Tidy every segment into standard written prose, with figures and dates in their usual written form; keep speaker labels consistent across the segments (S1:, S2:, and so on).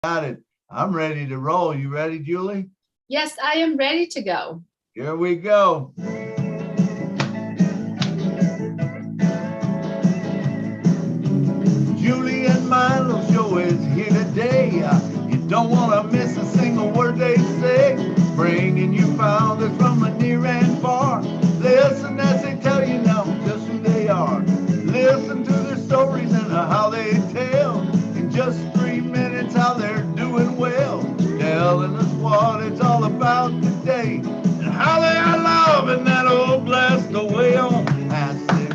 S1: Got it. I'm ready to roll. You ready, Julie?
S2: Yes, I am ready to go.
S1: Here we go. Julie and Milo show is here today. You don't want to miss a single word they say. Bringing you founders from near and far. Listen as they tell you now just who they are. Listen to their stories and how they tell. In just 3 minutes how they're doing well. Telling us what it's all about today. And how they are loving that old blessed away on passive.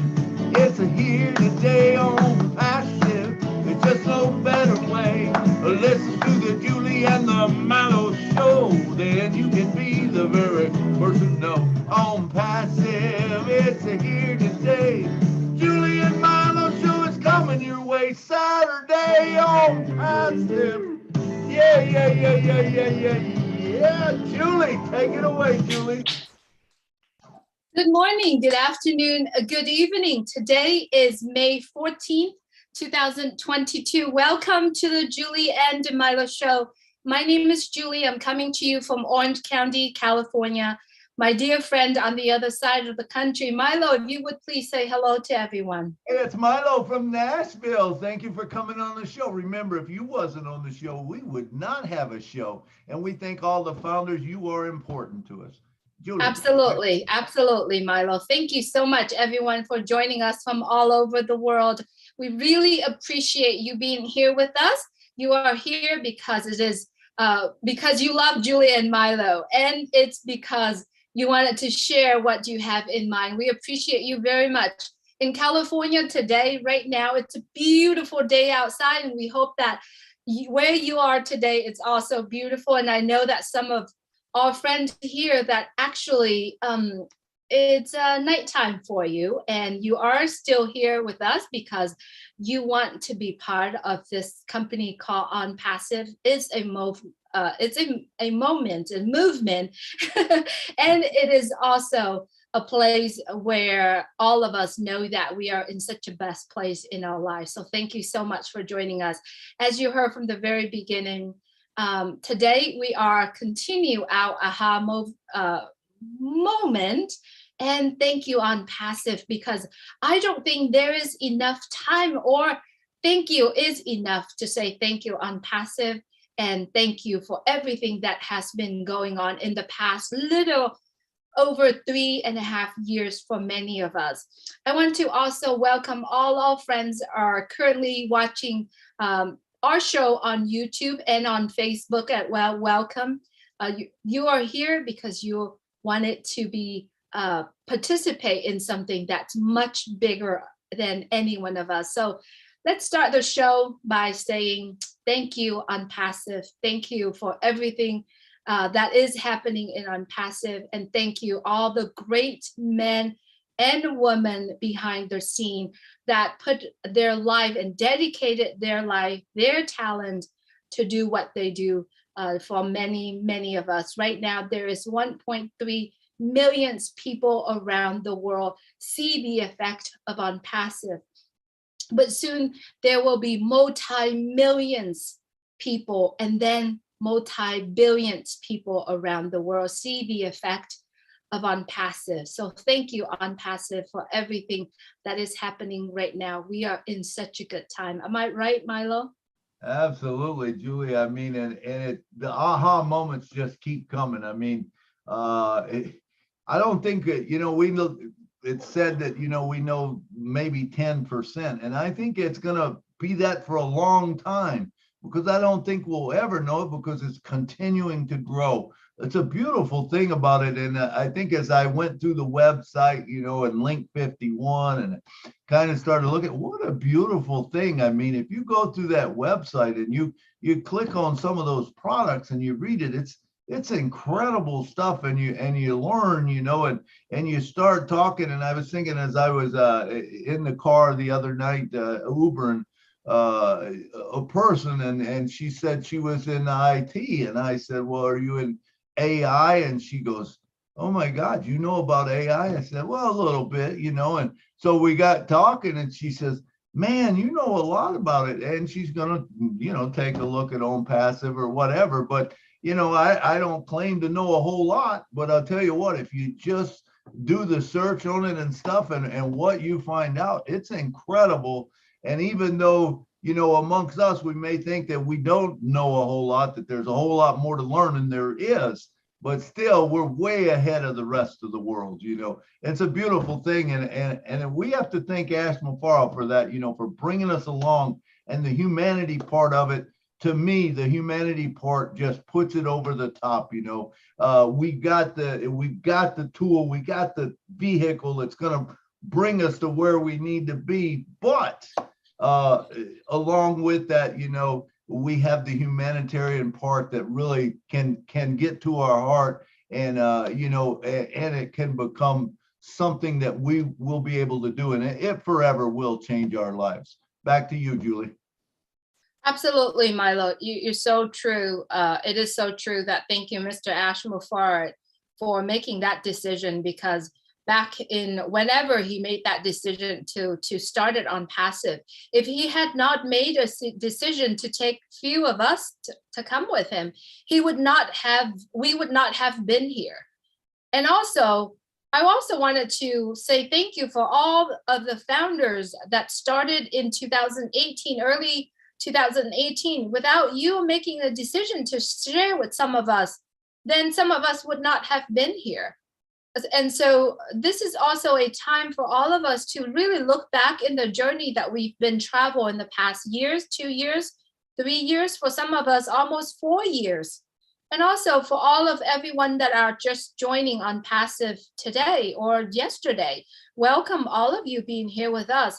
S1: It's a here today on passive. There's just no better way. Listen to the Julie and the Milo show. Then you can be the very first to know. On passive, it's a here today. Julie and Milo show is coming your way Saturday on passive. Yeah. Julie, take it away, Julie.
S2: Good morning, good afternoon, good evening. Today is May 14th, 2022. Welcome to the Julie and Milo show. My name is Julie. I'm coming to you from Orange County, California. My dear friend on the other side of the country, Milo, if you would please say hello to everyone.
S1: Hey, it's Milo from Nashville. Thank you for coming on the show. Remember, if you wasn't on the show, we would not have a show. And we thank all the founders. You are important to us. Julie.
S2: Absolutely, Milo. Thank you so much, everyone, for joining us from all over the world. We really appreciate you being here with us. You are here because it is because you love Julie and Milo, and it's because you wanted to share what you have in mind. We appreciate you very much. In California today, right now, it's a beautiful day outside, and we hope that where you are today, it's also beautiful. And I know that some of our friends here that actually it's nighttime for you, and you are still here with us because you want to be part of this company called ONPASSIVE. It's a moment, a movement, and it is also a place where all of us know that we are in such a best place in our lives. So thank you so much for joining us. As you heard from the very beginning, today we are continue our aha moment, and thank you ONPASSIVE, because I don't think there is enough time, or thank you is enough to say thank you ONPASSIVE, and thank you for everything that has been going on in the past little over 3.5 years for many of us. I want to also welcome all our friends who are currently watching our show on YouTube and on Facebook as well. Welcome. You are here because you wanted to be participate in something that's much bigger than any one of us. So let's start the show by saying thank you ONPASSIVE. Thank you for everything that is happening in ONPASSIVE, and thank you all the great men and women behind the scene that put their life and dedicated their life, their talent to do what they do for many of us. Right now, there is 1.3 million people around the world see the effect of ONPASSIVE. But soon there will be multi-millions people, and then multi-billions people around the world see the effect of ONPASSIVE. So thank you ONPASSIVE for everything that is happening right now. We are in such a good time. Am I right, Milo?
S1: Absolutely, Julie. I mean, the aha moments just keep coming. I mean, I don't think that, we know it's said that, we know maybe 10%. And I think it's going to be that for a long time, because I don't think we'll ever know it, because it's continuing to grow. It's a beautiful thing about it. And I think as I went through the website, and link 51, and kind of started looking, what a beautiful thing. I mean, if you go through that website and you click on some of those products and you read it, it's incredible stuff, and you learn, and you start talking. And I was thinking, as I was in the car the other night, Ubering a person, and she said she was in IT, and I said, well, are you in AI? And she goes, oh my God, you know about AI? I said, well, a little bit, and so we got talking, and she says, man, you know a lot about it. And she's going to, take a look at ONPASSIVE or whatever. But, I don't claim to know a whole lot, but I'll tell you what, if you just do the search on it and stuff and what you find out, it's incredible. And even though, amongst us, we may think that we don't know a whole lot, that there's a whole lot more to learn than there is, but still we're way ahead of the rest of the world. It's a beautiful thing. And we have to thank Ash Mufarov for that, for bringing us along, and the humanity part of it. To me, the humanity part just puts it over the top. We got the tool, we got the vehicle that's going to bring us to where we need to be. But along with that, we have the humanitarian part that really can get to our heart, and and it can become something that we will be able to do, and it forever will change our lives. Back to you, Julie.
S2: Absolutely, Milo. You're so true. It is so true that thank you, Mr. Ash Mufarov, for making that decision, because back in whenever he made that decision to start it ONPASSIVE, if he had not made a decision to take few of us to come with him, we would not have been here. And also, I also wanted to say thank you for all of the founders that started in 2018, early 2018. Without you making a decision to share with some of us, then some of us would not have been here. And so this is also a time for all of us to really look back in the journey that we've been traveling in the past years, 2 years, 3 years, for some of us almost 4 years. And also for all of everyone that are just joining ONPASSIVE today or yesterday, welcome all of you being here with us.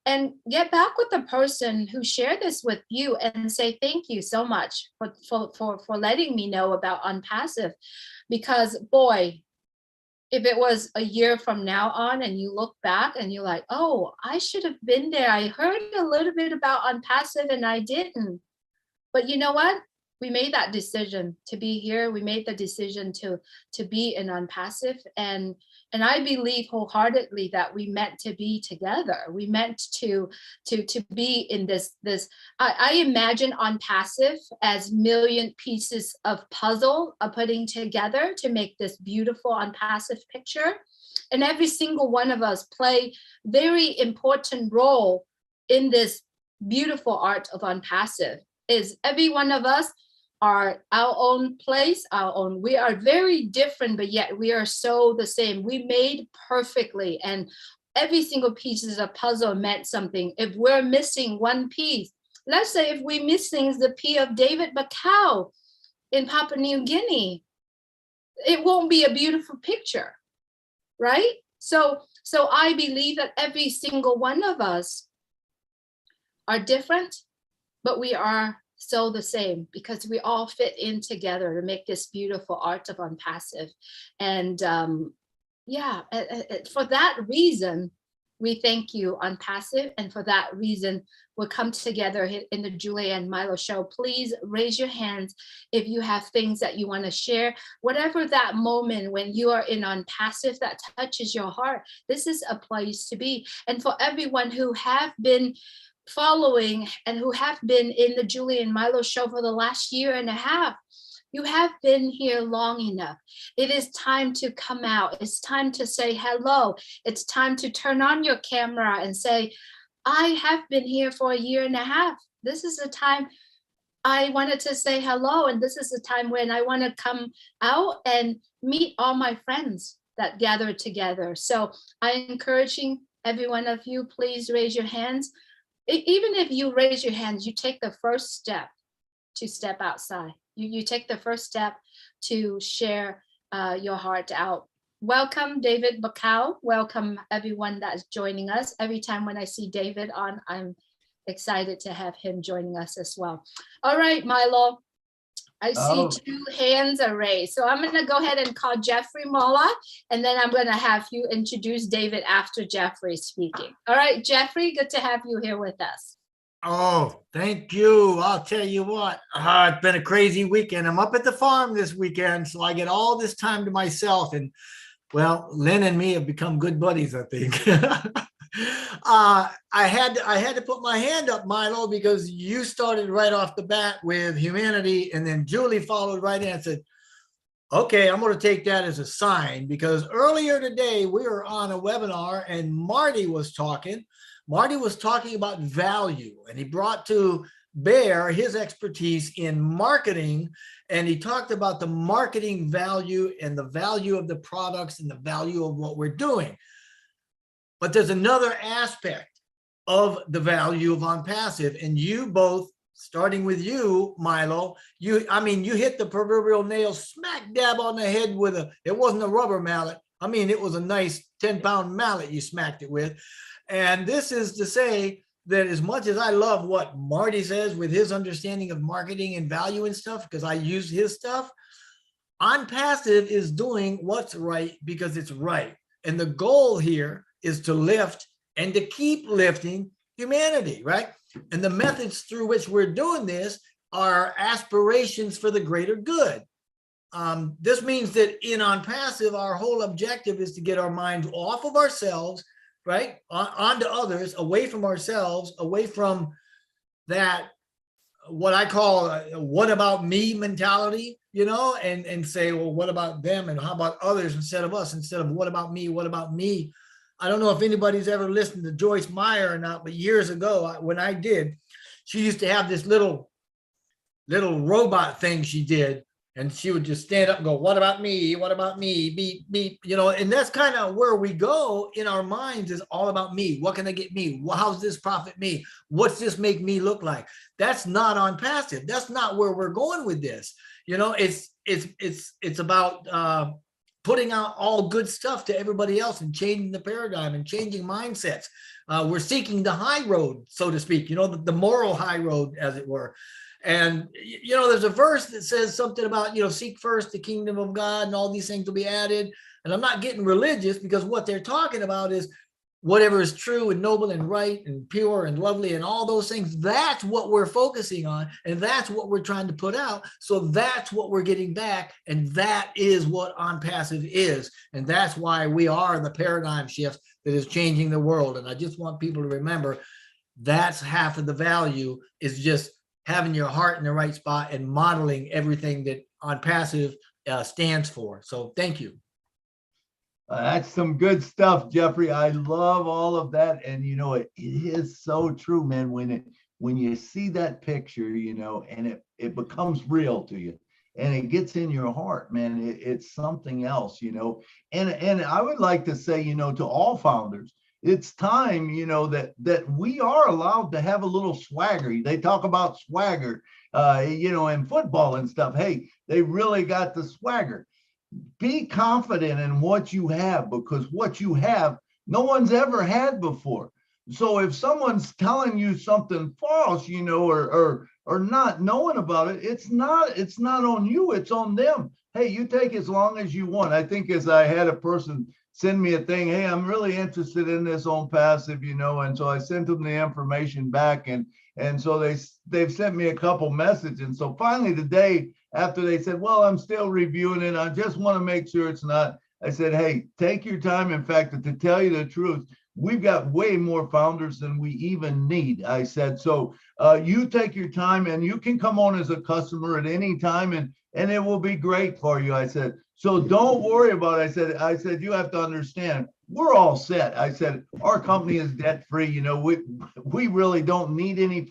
S2: And get back with the person who shared this with you and say thank you so much for letting me know about ONPASSIVE. Because boy, if it was a year from now on and you look back and you're like, oh, I should have been there. I heard a little bit about ONPASSIVE and I didn't. But you know what? We made that decision to be here. We made the decision to be in ONPASSIVE. And I believe wholeheartedly that we meant to be together. We meant to be in this. I imagine ONPASSIVE as million pieces of puzzle are putting together to make this beautiful ONPASSIVE picture. And every single one of us play very important role in this beautiful art of ONPASSIVE. Is every one of us are our own place, our own. We are very different, but yet we are so the same. We made perfectly, and every single piece of the puzzle meant something. If we're missing one piece, let's say if we're missing the P of David Bacau in Papua New Guinea, it won't be a beautiful picture, right? So I believe that every single one of us are different, but we are so the same, because we all fit in together to make this beautiful art of ONPASSIVE. And for that reason, we thank you, ONPASSIVE. And for that reason, we'll come together in the Julie and Milo show. Please raise your hands if you have things that you want to share. Whatever that moment when you are in ONPASSIVE that touches your heart, this is a place to be. And for everyone who have been following and who have been in the Julie and Milo show for the last year and a half, you have been here long enough. It is time to come out. It's time to say hello. It's time to turn on your camera and say, I have been here for a year and a half. This is the time I wanted to say hello. And this is the time when I want to come out and meet all my friends that gathered together. So I'm encouraging every one of you, please raise your hands. Even if you raise your hands, you take the first step to step outside. You take the first step to share your heart out. Welcome, David Bacau. Welcome, everyone that's joining us. Every time when I see David on, I'm excited to have him joining us as well. All right, Milo. I see 2 hands are raised. So I'm going to go ahead and call Jeffrey Mola, and then I'm going to have you introduce David after Jeffrey speaking. All right, Jeffrey, good to have you here with us.
S3: Oh, thank you. I'll tell you what, it's been a crazy weekend. I'm up at the farm this weekend, so I get all this time to myself. And well, Lynn and me have become good buddies, I think. I had to put my hand up, Milo, because you started right off the bat with humanity, and then Julie followed right in and said, okay, I'm going to take that as a sign, because earlier today we were on a webinar and Marty was talking. Marty was talking about value, and he brought to bear his expertise in marketing, and he talked about the marketing value and the value of the products and the value of what we're doing. But there's another aspect of the value of ONPASSIVE, and you both, starting with you, Milo, you hit the proverbial nail smack dab on the head with it wasn't a rubber mallet. I mean, it was a nice 10-pound mallet you smacked it with. And this is to say that as much as I love what Marty says with his understanding of marketing and value and stuff, because I use his stuff, ONPASSIVE is doing what's right because it's right. And the goal here is to lift and to keep lifting humanity, right? And the methods through which we're doing this are aspirations for the greater good. This means that in ONPASSIVE, our whole objective is to get our minds off of ourselves, right? Onto others, away from ourselves, away from that, what I call what about me mentality, you know, and say, well, what about them? And how about others instead of us, instead of what about me? What about me? I don't know if anybody's ever listened to Joyce Meyer or not, but years ago, when I did, she used to have this little robot thing she did, and she would just stand up and go, what about me? What about me? Beep, beep, you know, and that's kind of where we go in our minds, is all about me. What can I get me? How's this profit me? What's this make me look like? That's not ONPASSIVE. That's not where we're going with this. You know, it's about putting out all good stuff to everybody else and changing the paradigm and changing mindsets. We're seeking the high road, so to speak, you know, the moral high road, as it were. And, you know, there's a verse that says something about, you know, seek first the kingdom of God and all these things will be added. And I'm not getting religious, because what they're talking about is whatever is true and noble and right and pure and lovely and all those things. That's what we're focusing on. And that's what we're trying to put out. So that's what we're getting back. And that is what ONPASSIVE is. And that's why we are the paradigm shift that is changing the world. And I just want people to remember that's half of the value, is just having your heart in the right spot and modeling everything that ONPASSIVE stands for. So thank you.
S1: That's some good stuff, Jeffrey. I love all of that. And, you know, it is so true, man. When you see that picture, you know, and it becomes real to you and it gets in your heart, man, it's something else, you know. And I would like to say, you know, to all founders, it's time, you know, that we are allowed to have a little swagger. They talk about swagger, you know, in football and stuff. Hey, they really got the swagger. Be confident in what you have, because what you have, no one's ever had before. So if someone's telling you something false, you know, or not knowing about it, it's not on you, it's on them. Hey, you take as long as you want. I think as I had a person send me a thing, hey, I'm really interested in this ONPASSIVE, you know, and so I sent them the information back, and so they've sent me a couple messages. And so finally today, after they said, well, I'm still reviewing it, I just want to make sure it's not, I said, hey, take your time. In fact, to tell you the truth, we've got way more founders than we even need. I said, so you take your time, and you can come on as a customer at any time, and it will be great for you. I said, so don't worry about it. I said, you have to understand, we're all set. I said, our company is debt free. You know, we really don't need any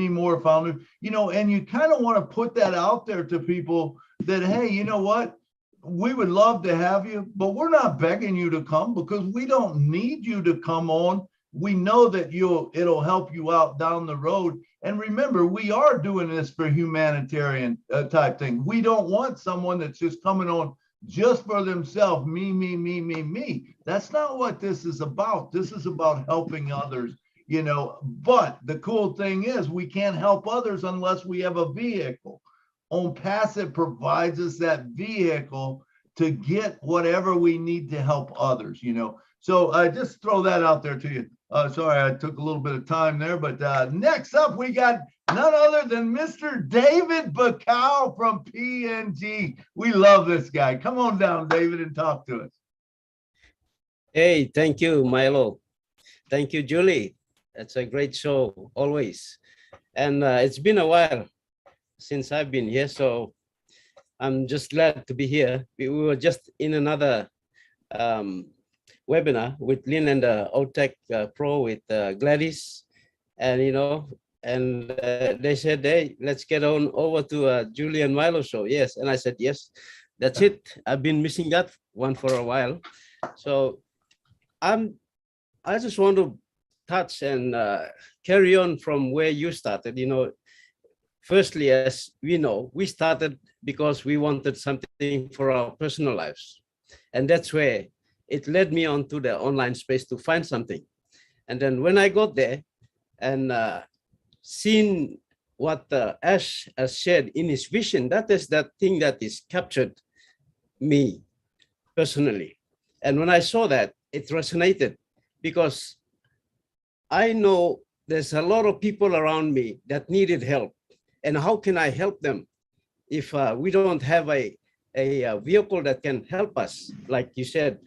S1: more founders, you know, and you kind of want to put that out there to people that, hey, you know what? We would love to have you, but we're not begging you to come, because we don't need you to come on. We know that it'll help you out down the road. And remember, we are doing this for humanitarian type thing. We don't want someone that's just coming on just for themselves, me. That's not what this is about. This is about helping others, you know. But the cool thing is, we can't help others unless we have a vehicle. ONPASSIVE provides us that vehicle to get whatever we need to help others, you know. So I just throw that out there to you. Sorry, I took a little bit of time there, but next up, we got none other than Mr. David Bacall from PNG. We love this guy. Come on down, David, and talk to us.
S4: Hey, thank you, Milo. Thank you, Julie. It's a great show always. And it's been a while since I've been here, so I'm just glad to be here. We were just in another webinar with Lynn and OTech Pro with Gladys, and they said, hey, let's get on over to Julie and Milo show. Yes, and I said yes. That's it. I've been missing that one for a while, so I just want to touch and carry on from where you started. Firstly, as we know, we started because we wanted something for our personal lives. And that's where it led me on to the online space to find something. And then when I got there and seen what Ash has shared in his vision, that is that thing that is captured me personally. And when I saw that, it resonated because I know there's a lot of people around me that needed help. And how can I help them if we don't have a vehicle that can help us? Like you said,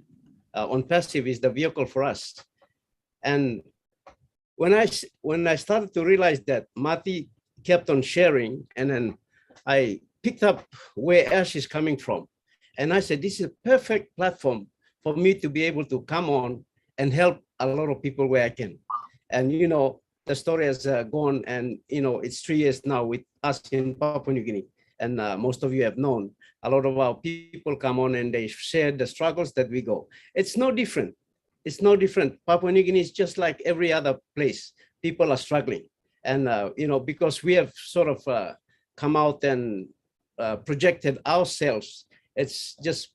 S4: ONPASSIVE is the vehicle for us. And when I started to realize that, Mati kept on sharing, and then I picked up where Ash is coming from. And I said, this is a perfect platform for me to be able to come on and help a lot of people where I can. And the story has gone, and it's 3 years now with us in Papua New Guinea. And most of you have known a lot of our people come on and they share the struggles that we go. It's no different. It's no different. Papua New Guinea is just like every other place. People are struggling. And, because we have sort of come out and projected ourselves, it's just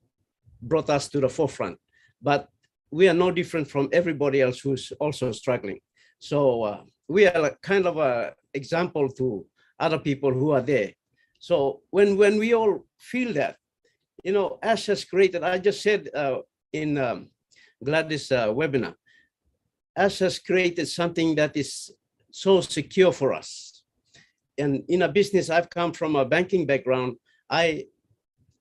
S4: brought us to the forefront. But we are no different from everybody else who's also struggling. So we are kind of an example to other people who are there. So when we all feel that, Ash has created, I just said in Gladys' webinar, Ash has created something that is so secure for us. And in a business, I've come from a banking background. I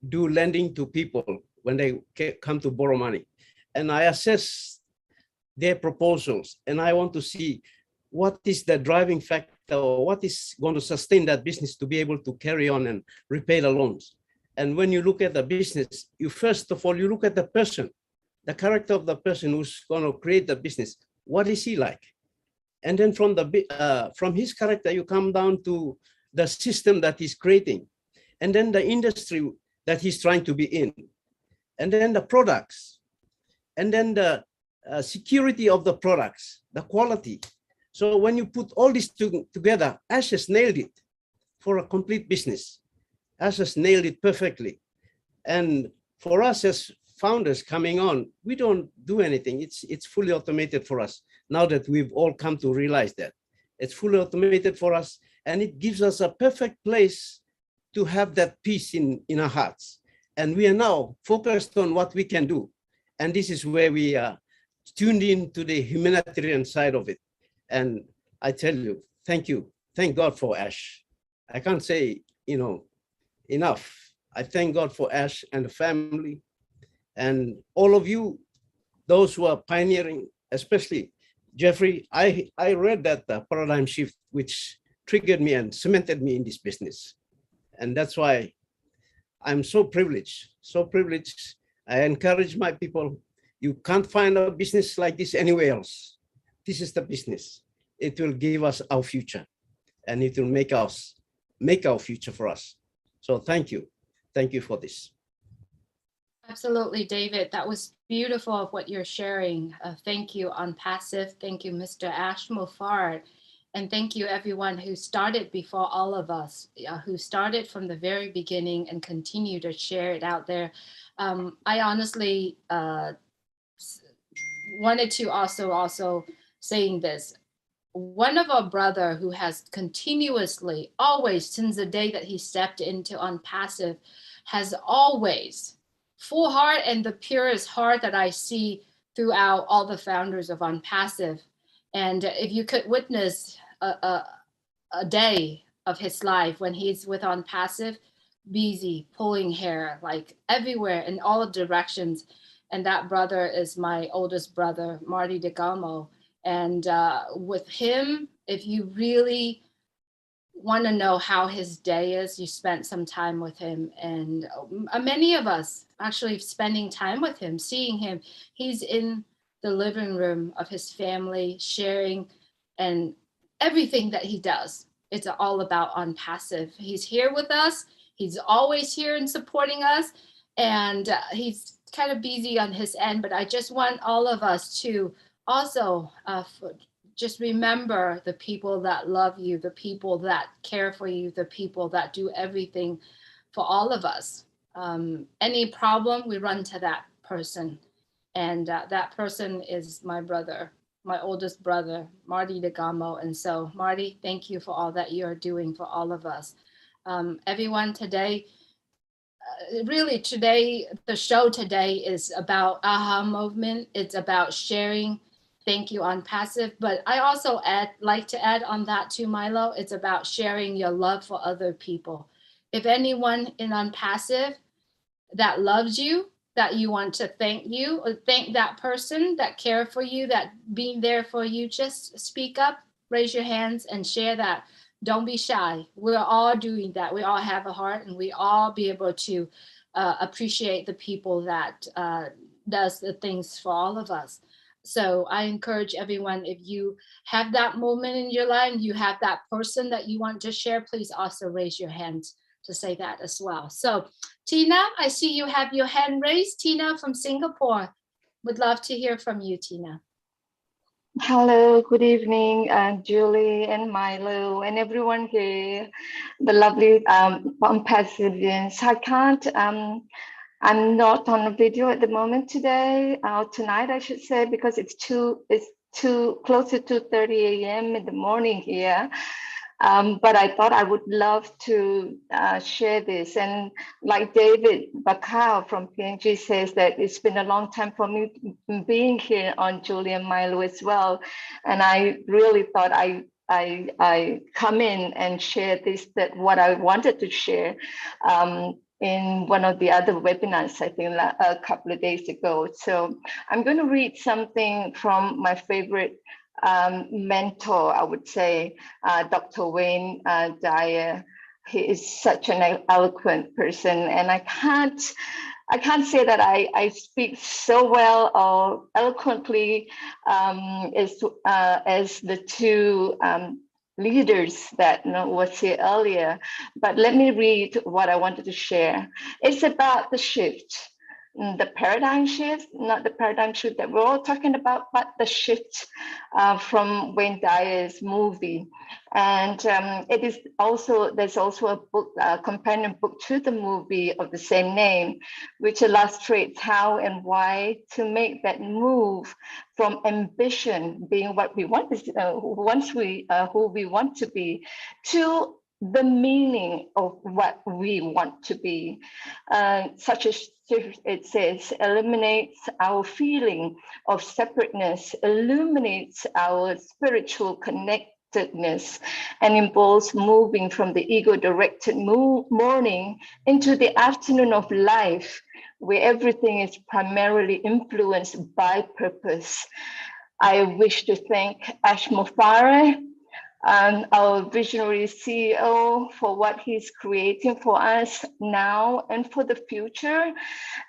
S4: do lending to people when they come to borrow money. And I assess their proposals, and I want to see what is the driving factor, or what is going to sustain that business to be able to carry on and repay the loans. And when you look at the business, you first of all, you look at the person, the character of the person who's going to create the business. What is he like? And then from his character, you come down to the system that he's creating, and then the industry that he's trying to be in, and then the products, and then the security of the products, the quality. So when you put all this together, Ash has nailed it for a complete business. Ash has nailed it perfectly. And for us as founders coming on, we don't do anything. It's fully automated for us. Now that we've all come to realize that it's fully automated for us, and it gives us a perfect place to have that peace in our hearts. And we are now focused on what we can do. And this is where we are tuned in to the humanitarian side of it. And I tell you, thank you. Thank God for Ash. I can't say, enough. I thank God for Ash and the family and all of you, those who are pioneering, especially Jeffrey. I read that paradigm shift, which triggered me and cemented me in this business. And that's why I'm so privileged, so privileged. I encourage my people, you can't find a business like this anywhere else. This is the business. It will give us our future, and it will make our future for us. So thank you. Thank you for this.
S2: Absolutely, David. That was beautiful of what you're sharing. Thank you, ONPASSIVE. Thank you, Mr. Ash Muffard. And thank you, everyone who started before all of us, who started from the very beginning and continue to share it out there. I honestly wanted to also saying this. One of our brother who has continuously, always since the day that he stepped into ONPASSIVE, has always full heart and the purest heart that I see throughout all the founders of ONPASSIVE. And if you could witness a day of his life when he's with ONPASSIVE, busy pulling hair like everywhere in all directions. And that brother is my oldest brother, Marty DeGamo. And with him, if you really want to know how his day is, you spent some time with him. And many of us actually spending time with him, seeing him, he's in the living room of his family, sharing, and everything that he does, it's all about ONPASSIVE. He's here with us. He's always here and supporting us. And he's kind of busy on his end, but I just want all of us to also just remember the people that love you, the people that care for you, the people that do everything for all of us. Any problem, we run to that person. And that person is my brother, my oldest brother, Marty DeGamo. And so, Marty, thank you for all that you're doing for all of us. Everyone today, really today, the show today is about AHA movement. It's about sharing. Thank you ONPASSIVE. But I also like to add on that too, Milo. It's about sharing your love for other people. If anyone in ONPASSIVE that loves you, that you want to thank you, or thank that person that care for you, that being there for you, just speak up, raise your hands and share that. Don't be shy. We're all doing that. We all have a heart, and we all be able to appreciate the people that does the things for all of us. So I encourage everyone, if you have that moment in your life, you have that person that you want to share, please also raise your hand to say that as well. So Tina, I see you have your hand raised. Tina from Singapore. Would love to hear from you, Tina.
S5: Hello, good evening, Julie and Milo and everyone here, the lovely ONPASSIVians. I can't, I'm not on a video at the moment today, tonight I should say, because it's too close to 2:30 a.m. in the morning here. But I thought I would love to share this. And like David Bakau from PNG says, that it's been a long time for me being here on Julie and Milo as well. And I really thought I come in and share this, that what I wanted to share in one of the other webinars, I think a couple of days ago. So I'm going to read something from my favorite mentor, I would say, Dr. Wayne Dyer. He is such an eloquent person, and I can't say that I speak so well or eloquently as the two leaders that was here earlier. But let me read what I wanted to share. It's about the shift. The paradigm shift, not the paradigm shift that we're all talking about, but the shift from Wayne Dyer's movie. And it is also, there's also a book, a companion book to the movie of the same name, which illustrates how and why to make that move from ambition, being what we want, who we want to be, to the meaning of what we want to be. Such as it says, eliminates our feeling of separateness, illuminates our spiritual connectedness, and involves moving from the ego-directed morning into the afternoon of life, where everything is primarily influenced by purpose. I wish to thank Ash Mofare, our visionary CEO, for what he's creating for us now and for the future,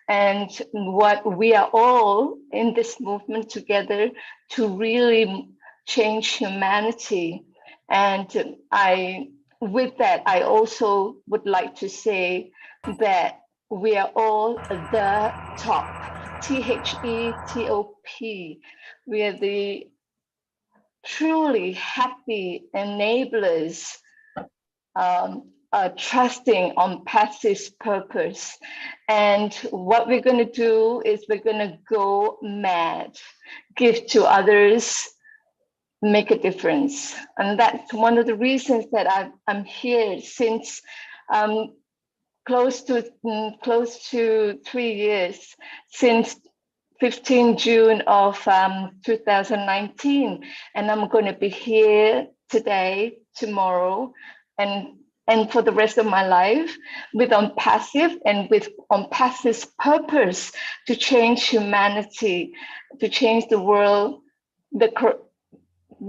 S5: and what we are all in this movement together to really change humanity. And with that, I also would like to say that we are all the top, THETOP. We are the truly happy enablers, trusting ONPASSIVE's purpose. And what we're going to do is we're going to go mad, give to others, make a difference. And that's one of the reasons that I'm here since close to 3 years, since 15 June of 2019, and I'm going to be here today, tomorrow, and for the rest of my life with ONPASSIVE and with ONPASSIVE's purpose to change humanity, to change the world,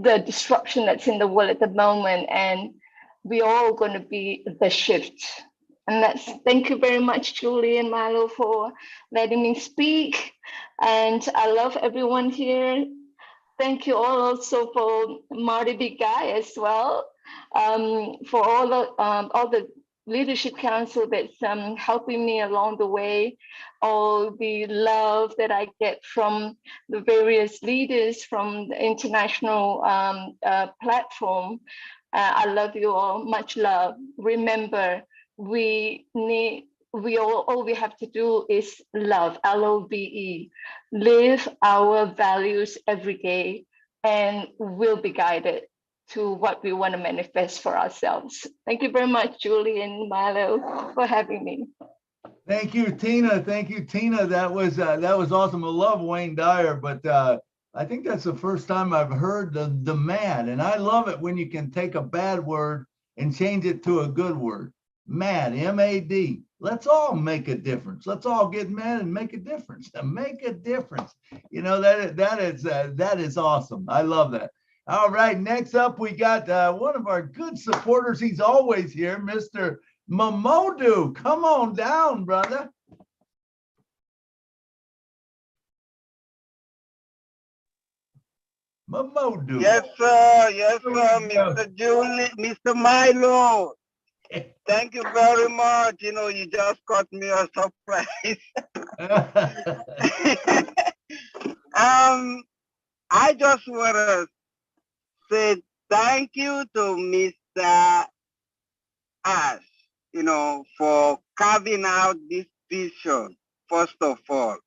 S5: the disruption that's in the world at the moment, and we're all going to be the shift. And that's, thank you very much, Julie and Milo, for letting me speak. And I love everyone here. Thank you all also for Marty Big Guy as well, for all the leadership council that's helping me along the way, all the love that I get from the various leaders from the international platform. I love you all, much love. Remember, all we have to do is love, LOVE, live our values every day, and we'll be guided to what we want to manifest for ourselves. Thank you very much, Julie and Milo, for having me.
S1: Thank you, Tina. Thank you, Tina. That was awesome. I love Wayne Dyer, but I think that's the first time I've heard the mad, and I love it when you can take a bad word and change it to a good word. Mad, M-A-D. Let's all make a difference. Let's all get mad and make a difference. Make a difference. You know, that is awesome. I love that. All right, next up we got one of our good supporters. He's always here, Mr. Mamodu. Come on down, brother. Mamodu.
S6: Yes, sir. Yes, sir, Mr. Julie, Mr. Milo. Thank you very much. You know, you just caught me a surprise. I just want to say thank you to Mr. Ash, you know, for carving out this vision, first of all.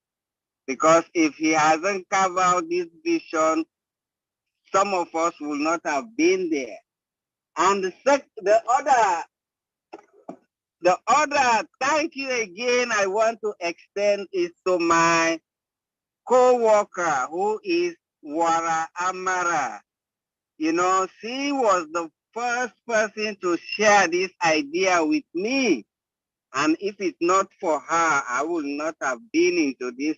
S6: Because if he hasn't carved out this vision, some of us will not have been there. And the other thank you again I want to extend is to my co-worker who is Wara Amara. You know, she was the first person to share this idea with me. And if it's not for her, I would not have been into this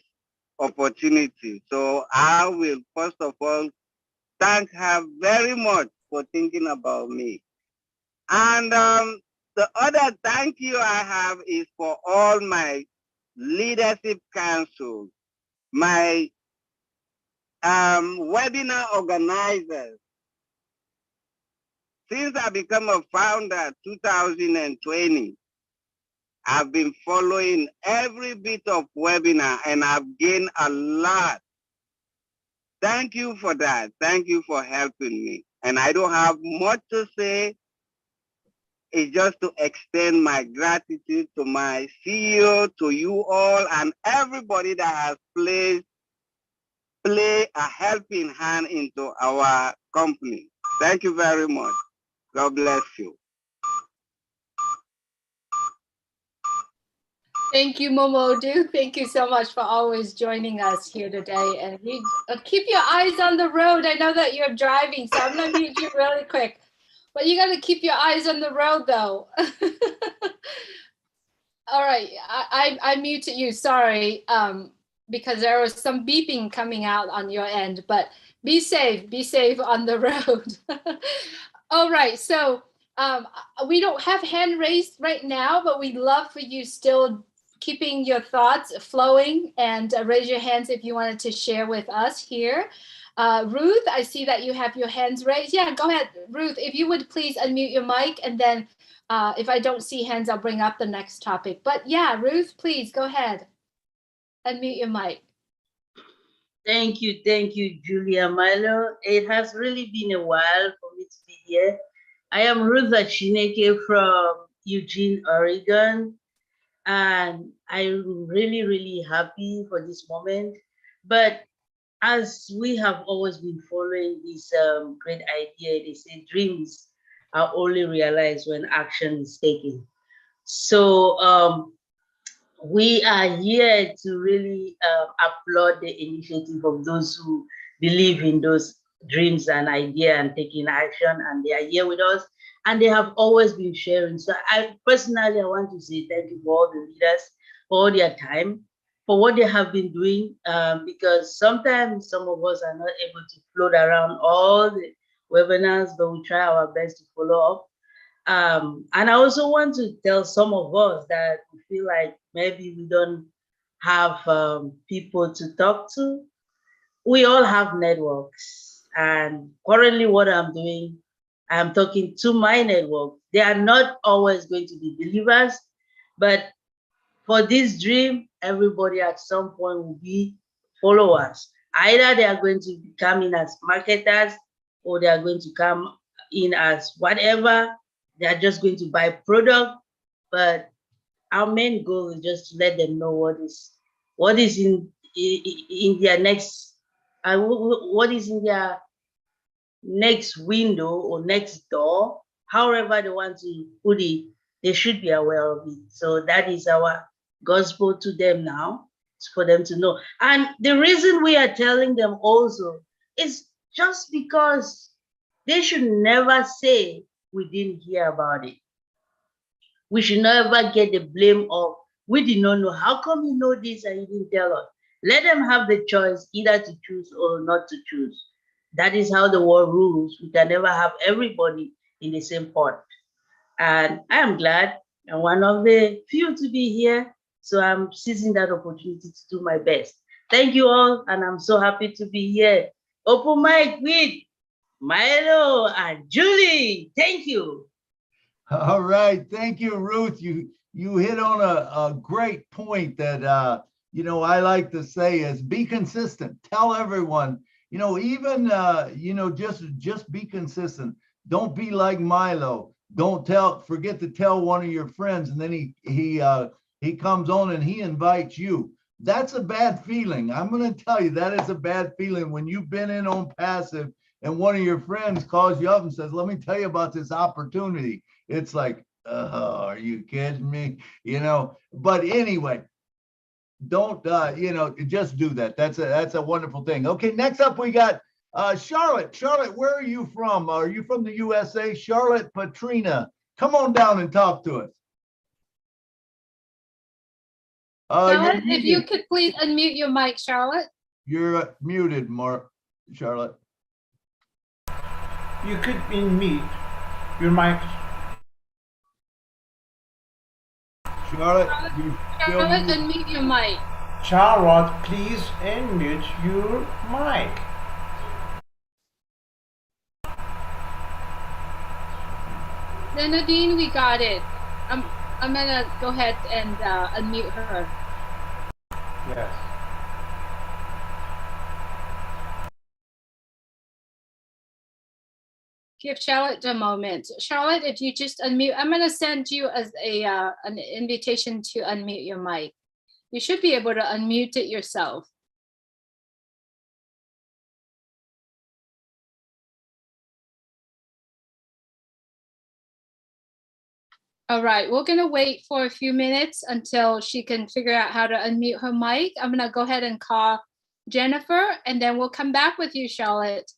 S6: opportunity. So I will first of all thank her very much for thinking about me. And the other thank you I have is for all my leadership council, my webinar organizers. Since I became a founder 2020, I've been following every bit of webinar and I've gained a lot. Thank you for that. Thank you for helping me. And I don't have much to say. It's just to extend my gratitude to my CEO, to you all, and everybody that has played a helping hand into our company. Thank you very much. God bless you.
S2: Thank you, Momodu. Thank you so much for always joining us here today. And you, keep your eyes on the road. I know that you're driving, so I'm going to mute you really quick. But you got to keep your eyes on the road, though. All right, I muted you. Sorry, because there was some beeping coming out on your end. But be safe on the road. All right, so we don't have hand raised right now, but we'd love for you still keeping your thoughts flowing and raise your hands if you wanted to share with us here. Ruth, I see that you have your hands raised. Yeah, go ahead, Ruth, if you would please unmute your mic, and then if I don't see hands, I'll bring up the next topic. But yeah, Ruth, please go ahead. Unmute your mic.
S7: Thank you, Julia Milo. It has really been a while for me to be here. I am Ruth Achineke from Eugene, Oregon, and I'm really, really happy for this moment. But as we have always been following this great idea, they say dreams are only realized when action is taken. So we are here to really applaud the initiative of those who believe in those dreams and idea and taking action, and they are here with us, and they have always been sharing. So I personally, I want to say thank you for all the leaders, for all their time, for what they have been doing, because sometimes some of us are not able to float around all the webinars, but we try our best to follow up. And I also want to tell some of us that we feel like maybe we don't have people to talk to. We all have networks. And currently what I'm doing, I'm talking to my network. They are not always going to be believers, but for this dream, everybody at some point will be followers. Either they are going to come in as marketers or they are going to come in as whatever. They are just going to buy product. But our main goal is just to let them know what is in their next what is in their next window or next door, however they want to put it, they should be aware of it. So that is our gospel to them now, it's for them to know. And the reason we are telling them also is just because they should never say we didn't hear about it. We should never get the blame of, we did not know. How come you know this and you didn't tell us? Let them have the choice either to choose or not to choose. That is how the world rules. We can never have everybody in the same pot. And I am glad I'm one of the few to be here. So I'm seizing that opportunity to do my best. Thank you all. And I'm so happy to be here. Open mic with Milo and Julie. Thank you.
S1: All right. Thank you, Ruth. You hit on a great point that, you know, I like to say is be consistent. Tell everyone, you know, even, you know, just be consistent. Don't be like Milo. Don't forget to tell one of your friends, and then he comes on and he invites you. That's a bad feeling. I'm going to tell you, that is a bad feeling when you've been in on passive and one of your friends calls you up and says, let me tell you about this opportunity. It's like, are you kidding me? You know, but anyway, don't, you know, just do that. That's a wonderful thing. Okay, next up we got Charlotte. Charlotte, where are you from? Are you from the USA? Charlotte Patrina, come on down and talk to us.
S2: Charlotte, if you could please unmute your mic, Charlotte.
S1: You're muted, Charlotte.
S8: You could unmute your mic.
S1: Charlotte,
S2: Charlotte, unmute your mic.
S8: Charlotte, please unmute your mic.
S2: Then Nadine, we got it. I'm gonna go ahead and unmute her.
S8: Yes.
S2: Give Charlotte a moment. Charlotte, if you just unmute, I'm gonna send you as an invitation to unmute your mic. You should be able to unmute it yourself. All right, we're gonna wait for a few minutes until she can figure out how to unmute her mic. I'm gonna go ahead and call Jennifer, and then we'll come back with you, Charlotte.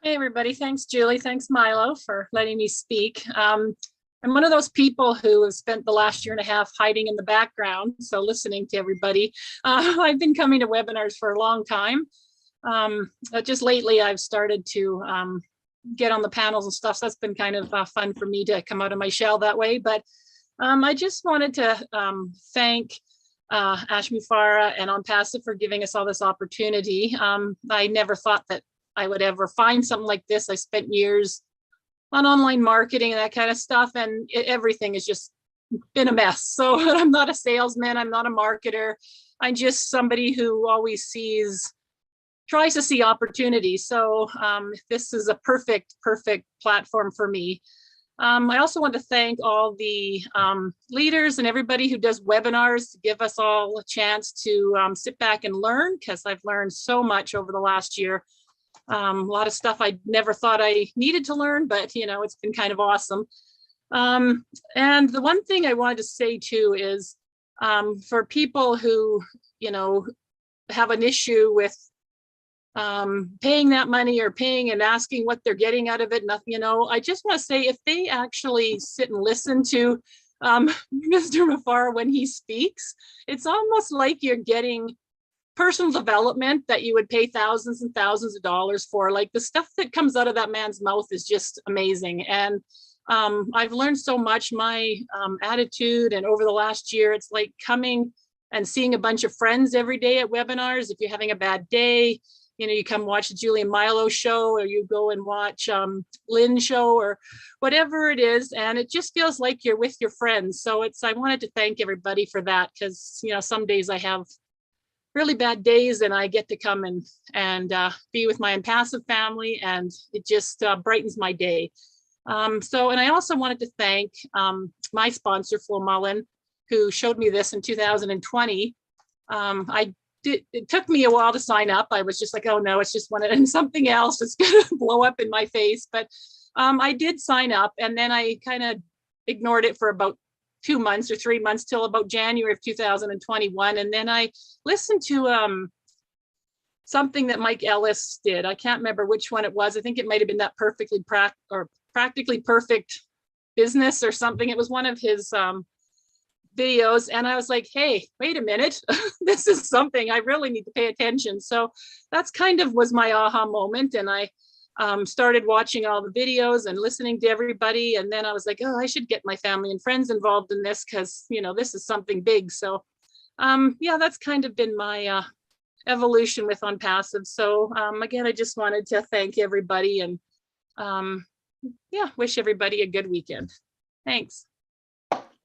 S9: Hey everybody, thanks Julie, thanks Milo for letting me speak. I'm one of those people who have spent the last 1.5 years hiding in the background, so listening to everybody. I've been coming to webinars for a long time. Just lately I've started to get on the panels and stuff, so that's been kind of fun for me to come out of my shell that way. But I just wanted to thank Ashmi Farah and ONPASSIVE for giving us all this opportunity. I never thought that I would ever find something like this. I spent years on online marketing and that kind of stuff, and everything has just been a mess. So I'm not a salesman, I'm not a marketer. I'm just somebody who always tries to see opportunities. So this is a perfect platform for me. I also want to thank all the leaders and everybody who does webinars to give us all a chance to sit back and learn, because I've learned so much over the last year. A lot of stuff I never thought I needed to learn, but you know, it's been kind of awesome. And the one thing I wanted to say too is for people who, you know, have an issue with paying that money or paying and asking what they're getting out of it, nothing, you know, I just want to say, if they actually sit and listen to Mr. Mafar when he speaks, it's almost like you're getting personal development that you would pay thousands and thousands of dollars for. Like the stuff that comes out of that man's mouth is just amazing. And I've learned so much. My attitude, and over the last year, it's like coming and seeing a bunch of friends every day at webinars. If you're having a bad day, you know, you come watch the Julie and Milo show, or you go and watch Lynn's show, or whatever it is. And it just feels like you're with your friends. So I wanted to thank everybody for that, because, you know, some days I have really bad days and I get to come and be with my ONPASSIVE family, and it just brightens my day. And I also wanted to thank my sponsor, Flo Mullen, who showed me this in 2020. It took me a while to sign up. I was just like, oh no, it's just something else. It's gonna blow up in my face. But I did sign up, and then I kind of ignored it for about 2 months or 3 months till about January of 2021. And then I listened to something that Mike Ellis did. I can't remember which one it was. I think it might have been that Practically Perfect Business or something. It was one of his videos, and I was like, hey, wait a minute, this is something I really need to pay attention. So that's kind of was my aha moment, and I started watching all the videos and listening to everybody, and then I was like, oh, I should get my family and friends involved in this, because, you know, this is something big. So yeah, that's kind of been my evolution with ONPASSIVE. So again, I just wanted to thank everybody, and yeah, wish everybody a good weekend. Thanks.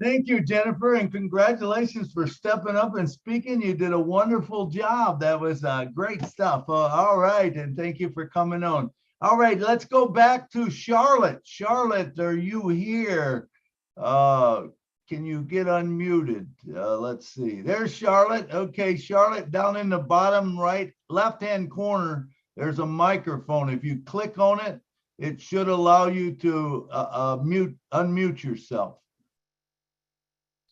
S1: Thank you, Jennifer, and congratulations for stepping up and speaking. You did a wonderful job. That was great stuff. All right, and thank you for coming on. All right, let's go back to Charlotte. Charlotte, are you here? Can you get unmuted? Let's see. There's Charlotte. Okay, Charlotte, down in the bottom right left-hand corner, there's a microphone. If you click on it, it should allow you to unmute yourself.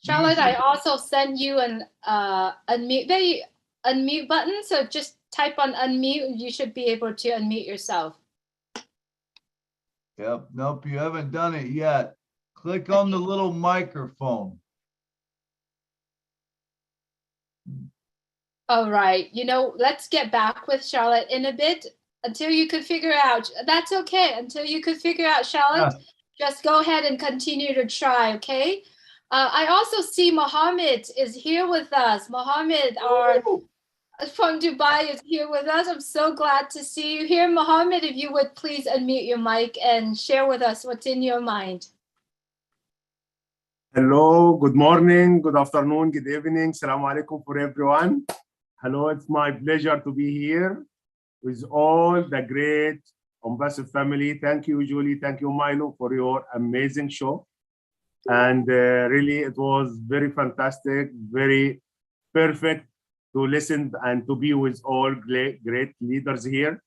S2: Charlotte, I also sent you an unmute button. So just type on unmute. You should be able to unmute yourself.
S1: Yep. Nope, you haven't done it yet. Click on the little microphone. All
S2: right. You know, let's get back with Charlotte in a bit until you could figure out. That's okay. Until you could figure out, Charlotte, just go ahead and continue to try. Okay. I also see Mohammed is here with us. Mohammed, from Dubai, is here with us. I'm so glad to see you here. Mohammed, if you would please unmute your mic and share with us what's in your mind.
S10: Hello, good morning, good afternoon, good evening. Assalamu alaikum for everyone. Hello, it's my pleasure to be here with all the great ONPASSIVE family. Thank you, Julie. Thank you, Milo, for your amazing show. And really, it was very fantastic, very perfect to listen and to be with all great leaders here.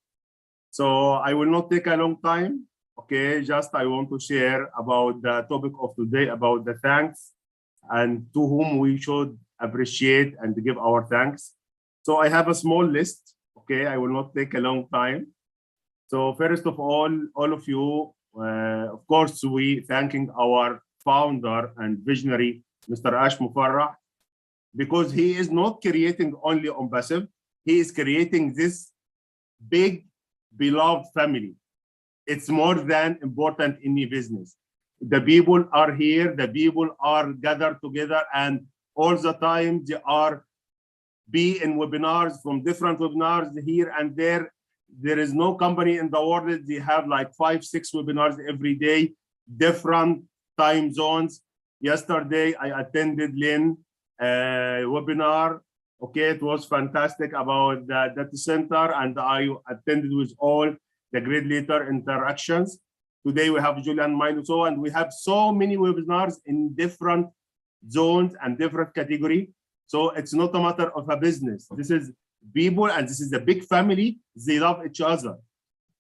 S10: So I will not take a long time. Okay, just I want to share about the topic of today, about the thanks and to whom we should appreciate and give our thanks. So I have a small list. Okay, I will not take a long time. So first of all of you, of course, we thanking our founder and visionary, Mr. Ash Mufarrah, because he is not creating only ONPASSIVE, he is creating this big, beloved family. It's more than important in the business. The people are here, the people are gathered together, and all the time they are be in webinars, from different webinars here and there. There is no company in the world, they have like 5-6 webinars every day, different time zones. Yesterday, I attended Lynn webinar. Okay, it was fantastic about the data center, and I attended with all the great leader interactions. Today we have Julian Milo, and we have so many webinars in different zones and different category. So it's not a matter of a business. This is people, and this is a big family. They love each other.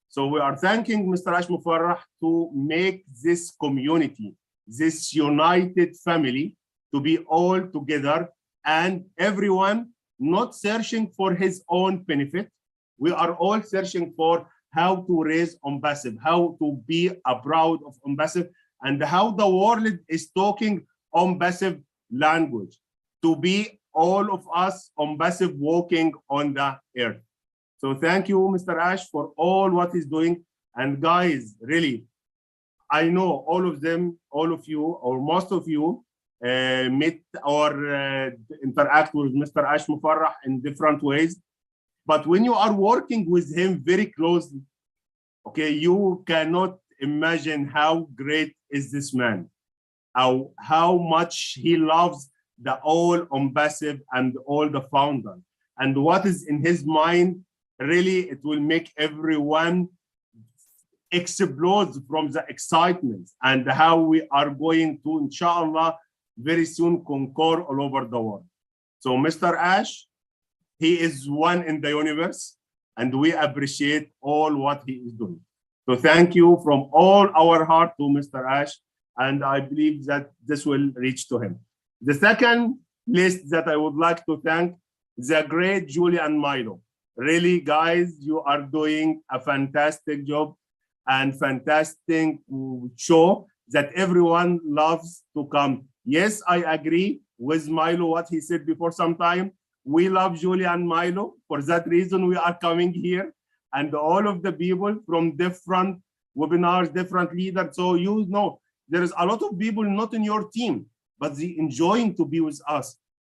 S10: So we are thanking Mr. Ash Mufarrah to make this community, this united family, to be all together, and everyone not searching for his own benefit. We are all searching for how to raise ONPASSIVE, how to be proud of ONPASSIVE, and how the world is talking ONPASSIVE language, to be all of us ONPASSIVE walking on the earth. So thank you, Mr. Ash, for all what he's doing. And guys, really, I know all of them, all of you, or most of you meet or interact with Mr. Ash Mufarrah in different ways. But when you are working with him very closely, okay, you cannot imagine how great is this man, how much he loves the all ONPASSIVE and all the founder. And what is in his mind, really, it will make everyone explode from the excitement and how we are going to, inshallah, very soon conquer all over the world. So Mr. Ash, he is one in the universe, and we appreciate all what he is doing. So thank you from all our heart to Mr. Ash, and I believe that this will reach to him. The second list that I would like to thank the great Julie and Milo. Really, guys, you are doing a fantastic job and fantastic show that everyone loves to come. Yes, I agree with Milo, what he said before some time. We love Julie and Milo. For that reason, we are coming here. And all of the people from different webinars, different leaders. So you know, there is a lot of people not in your team, but they enjoying to be with us.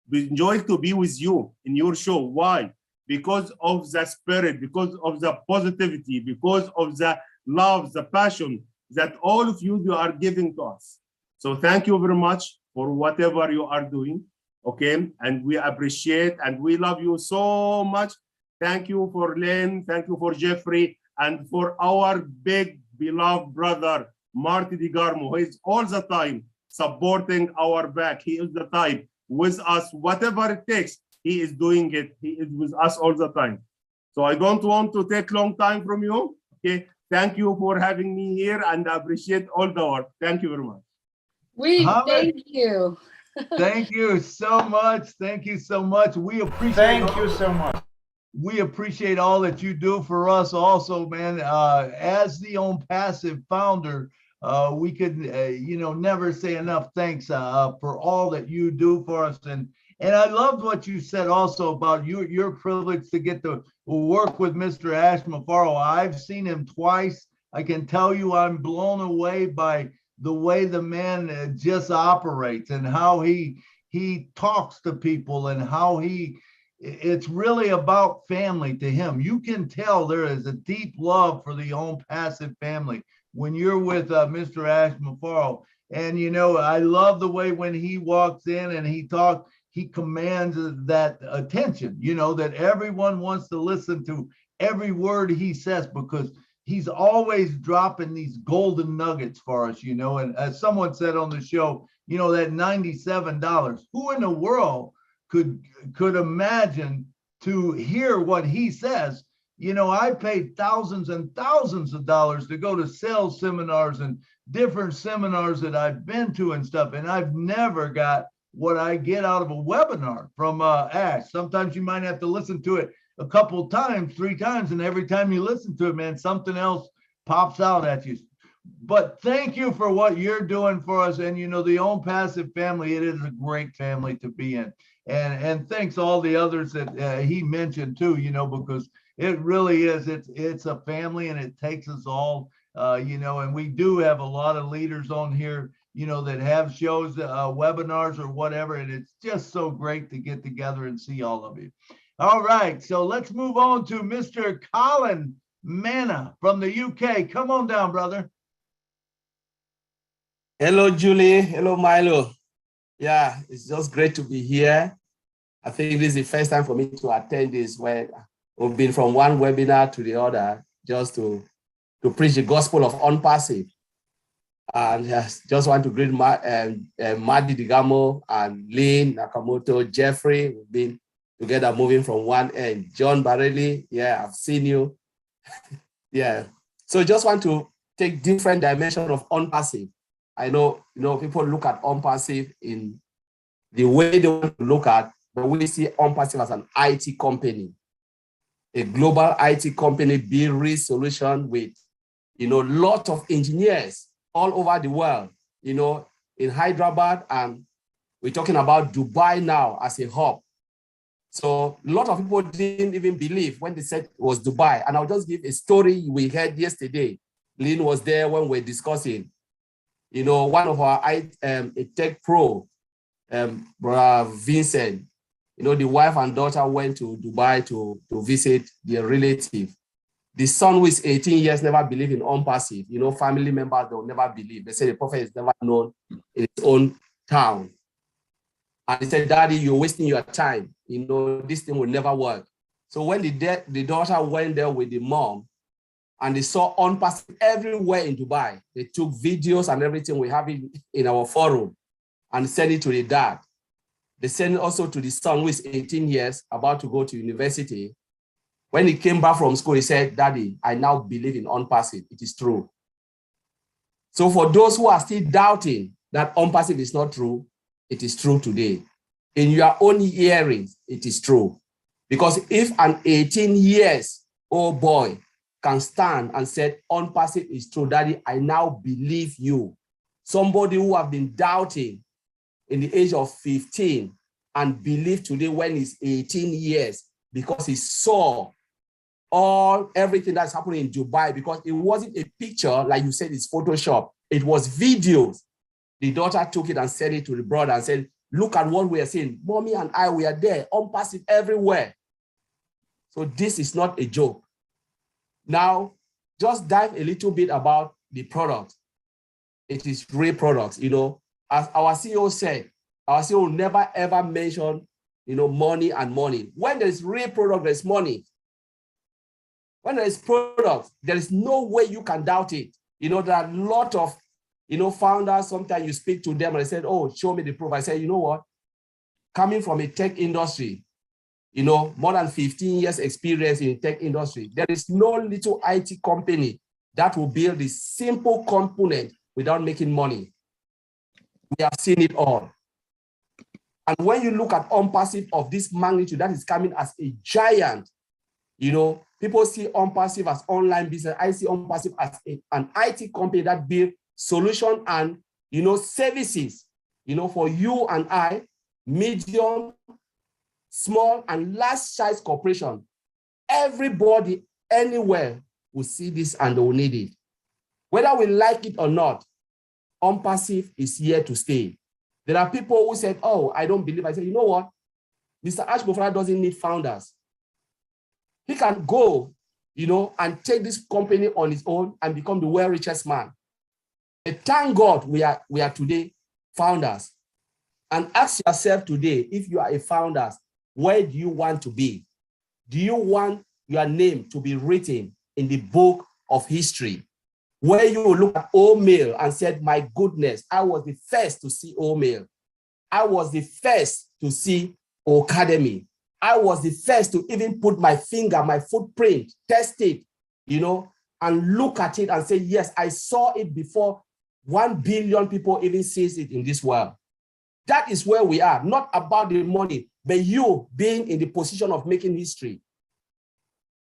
S10: They enjoy to be with you in your show. Why? Because of the spirit, because of the positivity, because of the love, the passion that all of you are giving to us. So thank you very much for whatever you are doing, okay? And we appreciate and we love you so much. Thank you for Len, thank you for Jeffrey, and for our big beloved brother, Marty DeGarmo, who is all the time supporting our back. He is the type with us, whatever it takes, he is doing it. He is with us all the time. So I don't want to take long time from you, okay? Thank you for having me here, and I appreciate all the work. Thank you very much.
S2: We
S1: Hamid,
S2: thank you.
S1: thank you so much. Thank you so much. We appreciate
S8: Thank you so much.
S1: We appreciate all that you do for us also, man. As the ONPASSIVE founder, we could, never say enough thanks for all that you do for us. And I loved what you said also about your privilege to get to work with Mr. Ash Mufarrah. I've seen him twice. I can tell you I'm blown away by the way the man just operates and how he talks to people and how it's really about family to him. You can tell there is a deep love for the ONPASSIVE family when you're with Mr. Ash Mufarrah. And, I love the way when he walks in and he talks, he commands that attention, that everyone wants to listen to every word he says, because he's always dropping these golden nuggets for us, and as someone said on the show, that $97, who in the world could imagine to hear what he says? I paid thousands and thousands of dollars to go to sales seminars and different seminars that I've been to and stuff, and I've never got what I get out of a webinar from Ash. Sometimes you might have to listen to it a couple times, 3 times, and every time you listen to it, man, something else pops out at you. But thank you for what you're doing for us. And, the ONPASSIVE family, it is a great family to be in. And thanks all the others that he mentioned too, because it really is, it's a family and it takes us all, and we do have a lot of leaders on here, that have shows, webinars or whatever. And it's just so great to get together and see all of you. All right, so let's move on to Mr. Colin Manna from the UK. Come on down, brother.
S4: Hello, Julie. Hello, Milo. Yeah, it's just great to be here. I think this is the first time for me to attend this, where we've been from one webinar to the other just to preach the gospel of ONPASSIVE. And just want to greet Marty DeGarmo and Lynn Nakamoto, Jeffrey. We've been together moving from one end. John Barelli, yeah, I've seen you. Yeah. So just want to take different dimension of ONPASSIVE. I know, people look at ONPASSIVE in the way they want to look at, but we see ONPASSIVE as an IT company, a global IT company, building solution with, lot of engineers all over the world, in Hyderabad and
S11: We're talking about Dubai now as a hub. So a lot of people didn't even believe when they said it was Dubai. And I'll just give a story we heard yesterday. Lynn was there when we're discussing. You know, one of our a tech pro, Brother Vincent, you know, the wife and daughter went to Dubai to visit their relative. The son who is 18 years never believed in ONPASSIVE. You know, family members don't never believe. They say the prophet is never known in his own town. And he said, Daddy, you're wasting your time. You know, this thing will never work. So when the daughter went there with the mom and they saw ONPASSIVE everywhere in Dubai, they took videos and everything we have in our forum and sent it to the dad. They sent it also to the son who is 18 years, about to go to university. When he came back from school, he said, Daddy, I now believe in ONPASSIVE. It is true. So for those who are still doubting that ONPASSIVE is not true, it is true today. In your own hearings, it is true. Because if an 18 years old boy can stand and say, ONPASSIVE is true, Daddy, I now believe you. Somebody who have been doubting in the age of 15 and believe today when he's 18 years because he saw everything that's happening in Dubai, because it wasn't a picture, like you said, it's Photoshop. It was videos. The daughter took it and sent it to the brother and said, look at what we are seeing. Mommy and I, we are there, ONPASSIVE everywhere. So this is not a joke. Now, just dive a little bit about the product. It is real products, you know. As our CEO said, our CEO never ever mentioned, you know, money and money. When there's real product, there's money. When there is product, there is no way you can doubt it. You know, there are a lot of, you know, founders, sometimes you speak to them and they said, oh, show me the proof. I said, you know what? Coming from a tech industry, you know, more than 15 years experience in tech industry, there is no little IT company that will build this simple component without making money. We have seen it all. And when you look at ONPASSIVE of this magnitude, that is coming as a giant, you know, people see ONPASSIVE as online business. I see ONPASSIVE as an IT company that builds solution and, you know, services, you know, for you and I, medium, small, and large size corporation. Everybody, anywhere will see this and they will need it. Whether we like it or not, ONPASSIVE is here to stay. There are people who said, oh, I don't believe. I said, you know what? Mr. Ashbofara doesn't need founders. He can go, you know, and take this company on his own and become the world richest man. But thank God we are today founders. And ask yourself today, if you are a founder, where do you want to be? Do you want your name to be written in the book of history, where you will look at OMail and said, my goodness, I was the first to see OMail. I was the first to see Academy. I was the first to even put my finger, my footprint, test it, you know, and look at it and say, yes, I saw it before 1 billion people even sees it in this world. That is where we are, not about the money, but you being in the position of making history.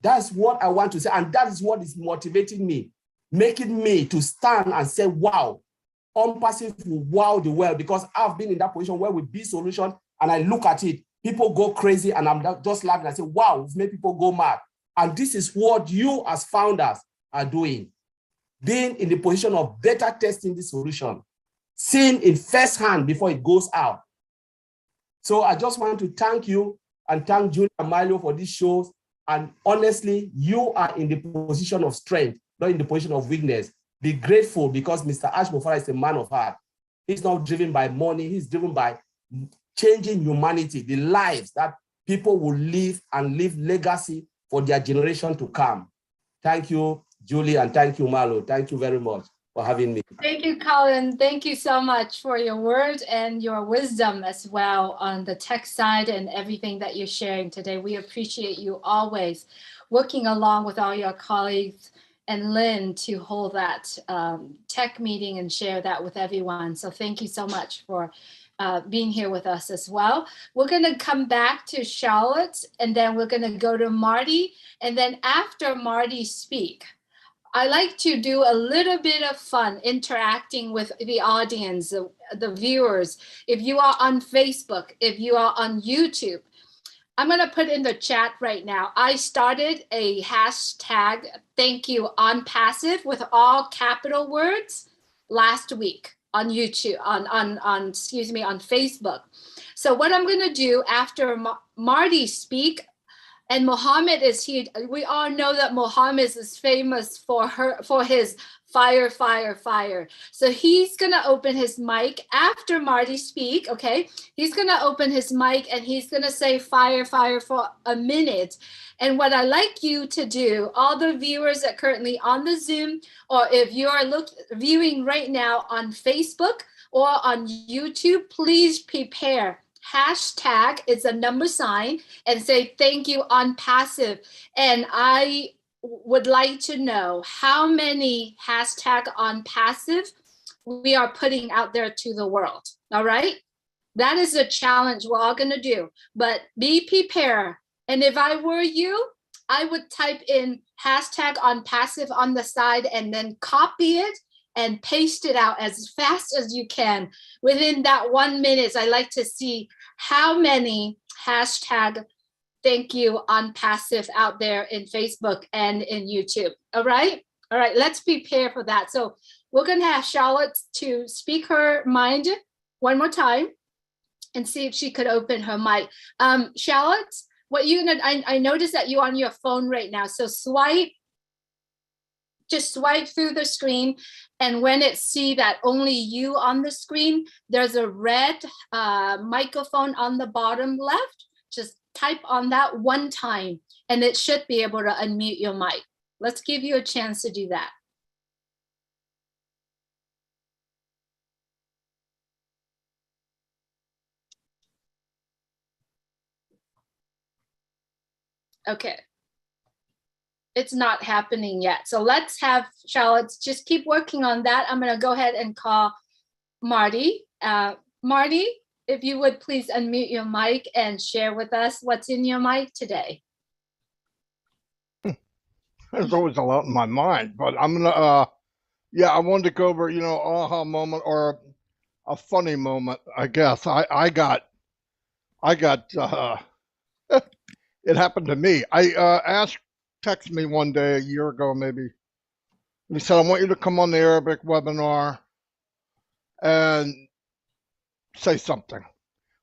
S11: That's what I want to say. And that is what is motivating me, making me to stand and say, wow, ONPASSIVE will wow the world, because I've been in that position where we build solution and I look at it, people go crazy and I'm just laughing. I say, wow, we've made people go mad. And this is what you as founders are doing, being in the position of better testing this solution, seeing it firsthand before it goes out. So I just want to thank you and thank Julie and Milo for these shows. And honestly, you are in the position of strength, not in the position of weakness. Be grateful, because Mr. Ashbofara is a man of heart. He's not driven by money. He's driven by changing humanity, the lives that people will live and leave legacy for their generation to come. Thank you, Julie, and thank you, Milo. Thank you very much for having me.
S2: Thank you, Colin. Thank you so much for your word and your wisdom as well on the tech side and everything that you're sharing today. We appreciate you always working along with all your colleagues and Lynn to hold that tech meeting and share that with everyone. So thank you so much for being here with us as well. We're going to come back to Charlotte, and then we're going to go to Marty. And then after Marty speak, I like to do a little bit of fun interacting with the audience, the viewers. If you are on Facebook, if you are on YouTube, I'm going to put in the chat right now. I started a hashtag thank you on passive with all capital words last week on YouTube, on excuse me, on Facebook. So what I'm going to do after Marty speak, and Mohammed is here. We all know that Mohammed is famous for his fire, fire, fire. So he's gonna open his mic after Marty speak, okay? He's gonna open his mic and he's gonna say fire, fire for a minute. And what I like you to do, all the viewers that are currently on the Zoom, or if you are viewing right now on Facebook or on YouTube, please prepare. Hashtag is a number sign and say thank you on passive. And I would like to know how many hashtag on passive we are putting out there to the world. All right. That is a challenge we're all going to do, but be prepared. And if I were you, I would type in hashtag on passive on the side and then copy it and paste it out as fast as you can. Within that 1 minute, I like to see how many hashtag thank you on passive out there in Facebook and in YouTube. All right. All right. Let's prepare for that. So we're going to have Charlotte to speak her mind one more time and see if she could open her mic. Charlotte, what you gonna, I noticed that you're on your phone right now. So just swipe through the screen, and when it see that only you on the screen, there's a red microphone on the bottom left. Just type on that one time and it should be able to unmute your mic. Let's give you a chance to do that. Okay. It's not happening yet. So let's have Charlotte just keep working on that. I'm going to go ahead and call Marty. Marty, if you would please unmute your mic and share with us what's in your mic today.
S12: There's always a lot in my mind, but I'm gonna, yeah, I wanted to go over, you know, aha moment or a funny moment, I guess. I got, it happened to me. Ash texted me one day a year ago, maybe. He said, I want you to come on the Arabic webinar and say something.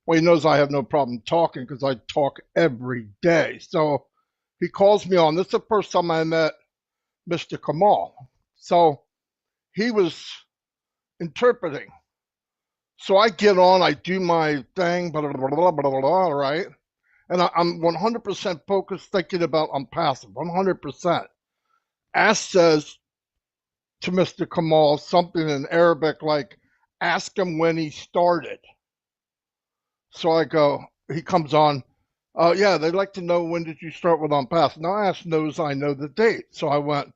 S12: Well, he knows I have no problem talking because I talk every day. So he calls me on. This is the first time I met Mr. Kamal. So he was interpreting. So I get on, I do my thing, blah, blah, blah, blah, blah, blah, right? And I'm 100% focused thinking about ONPASSIVE, 100%. Ash says to Mr. Kamal something in Arabic like, ask him when he started. So I go, he comes on, yeah, they'd like to know when did you start with ONPASSIVE. Now Ash knows I know the date. So I went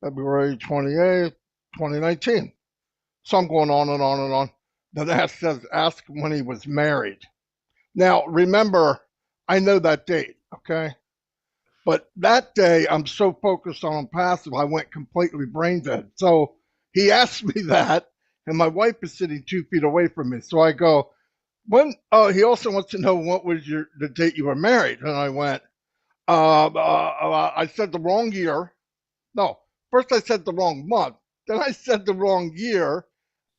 S12: February 28th, 2019. So I'm going on and on and on. Then Ash says, ask him when he was married. Now, remember, I know that date, okay? But that day, I'm so focused on ONPASSIVE, I went completely brain dead. So he asked me that, and my wife is sitting 2 feet away from me. So I go, when? Oh, he also wants to know what was the date you were married. And I went, I said the wrong year. No, first I said the wrong month. Then I said the wrong year.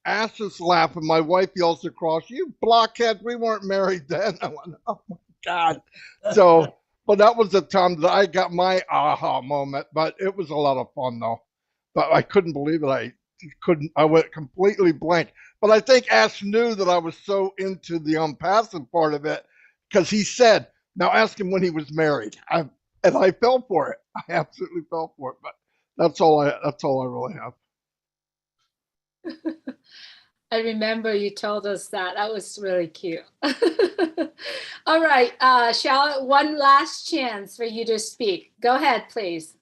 S12: Ash is laughing. My wife yells across, you blockhead, we weren't married then. I went, oh my God. So, but that was the time that I got my aha moment, but it was a lot of fun though. But I couldn't believe it. I went completely blank. But I think Ash knew that I was so into the ONPASSIVE part of it because he said, now ask him when he was married. And I fell for it. I absolutely fell for it. But that's all I really have.
S2: I remember you told us that. That was really cute. All right, Charlotte, one last chance for you to speak. Go ahead, please.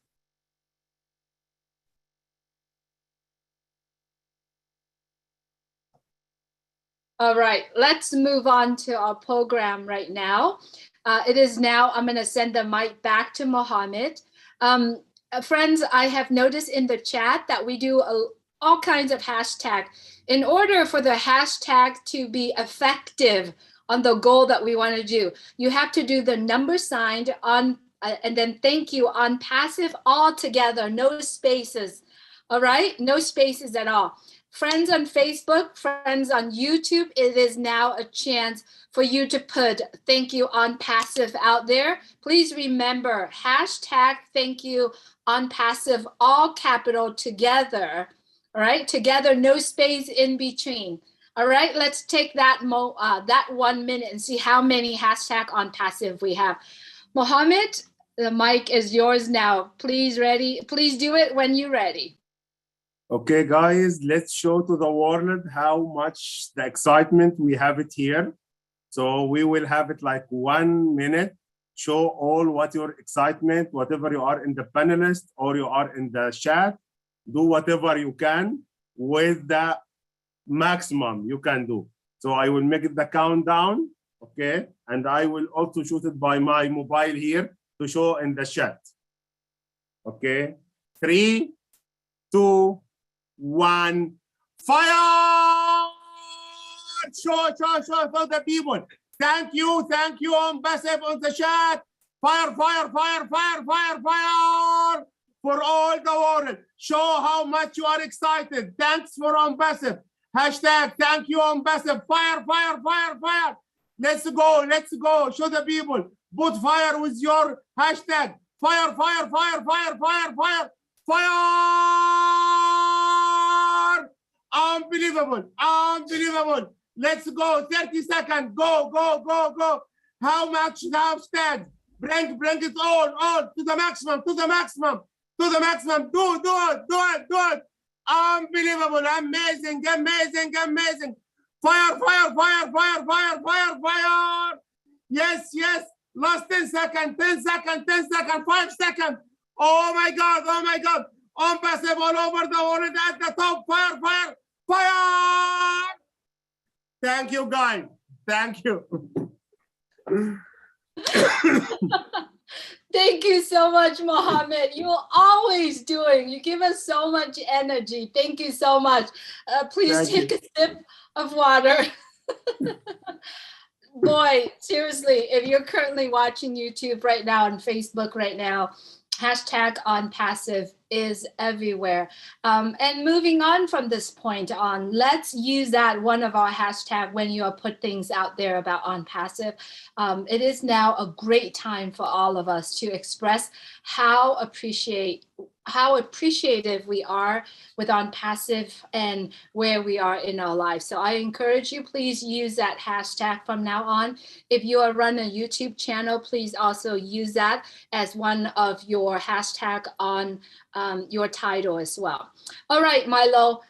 S2: All right, let's move on to our program right now. It is now, I'm going to send the mic back to Mohammed. friends, I have noticed in the chat that we do all kinds of hashtag. In order for the hashtag to be effective on the goal that we want to do, you have to do the number sign on and then thank you on passive all together, no spaces. All right, no spaces at all. Friends on Facebook, friends on YouTube, it is now a chance for you to put thank you on passive out there. Please remember hashtag thank you on passive, all capital together. All right, together, no space in between. All right, let's take that 1 minute and see how many hashtag on passive we have. Mohammed, the mic is yours now. Please do it when you're ready.
S10: Okay, guys, let's show to the world how much the excitement we have it here. So we will have it like 1 minute. Show all what your excitement, whatever you are in the panelist or you are in the chat, do whatever you can with the maximum you can do. So I will make it the countdown, okay? And I will also shoot it by my mobile here to show in the chat. Okay, 3, 2, 1, fire! Show for the people. Thank you, ONPASSIVE on the chat. Fire, fire, fire, fire, fire, fire for all the world. Show how much you are excited. Thanks for ONPASSIVE. Hashtag thank you ONPASSIVE. Fire, fire, fire, fire. Let's go, let's go. Show the people. Put fire with your hashtag. Fire, fire, fire, fire, fire, fire, fire. Unbelievable, unbelievable. Let's go, 30 seconds, go, go, go, go. How much hashtag? Bring it all to the maximum, to the maximum, to the maximum. Do it. Unbelievable, amazing, amazing, amazing. Fire, fire, fire, fire, fire, fire, fire. Yes, yes. Last 10 seconds, 10 seconds, 10 seconds, 5 seconds. Oh my God, oh my God. ONPASSIVE all over the world at the top. Fire, fire, fire. Thank you, guys. Thank you.
S2: Thank you so much, Mohammed. You're always doing. You give us so much energy. Thank you so much. Please take a sip of water. Boy, seriously, if you're currently watching YouTube right now and Facebook right now, hashtag ONPASSIVE is everywhere. And moving on from this point on, let's use that one of our hashtag when you put things out there about ONPASSIVE. It is now a great time for all of us to express how appreciative we are with ONPASSIVE and where we are in our lives. So I encourage you, please use that hashtag from now on. If you run a YouTube channel, please also use that as one of your hashtag on your title as well. All right, Milo,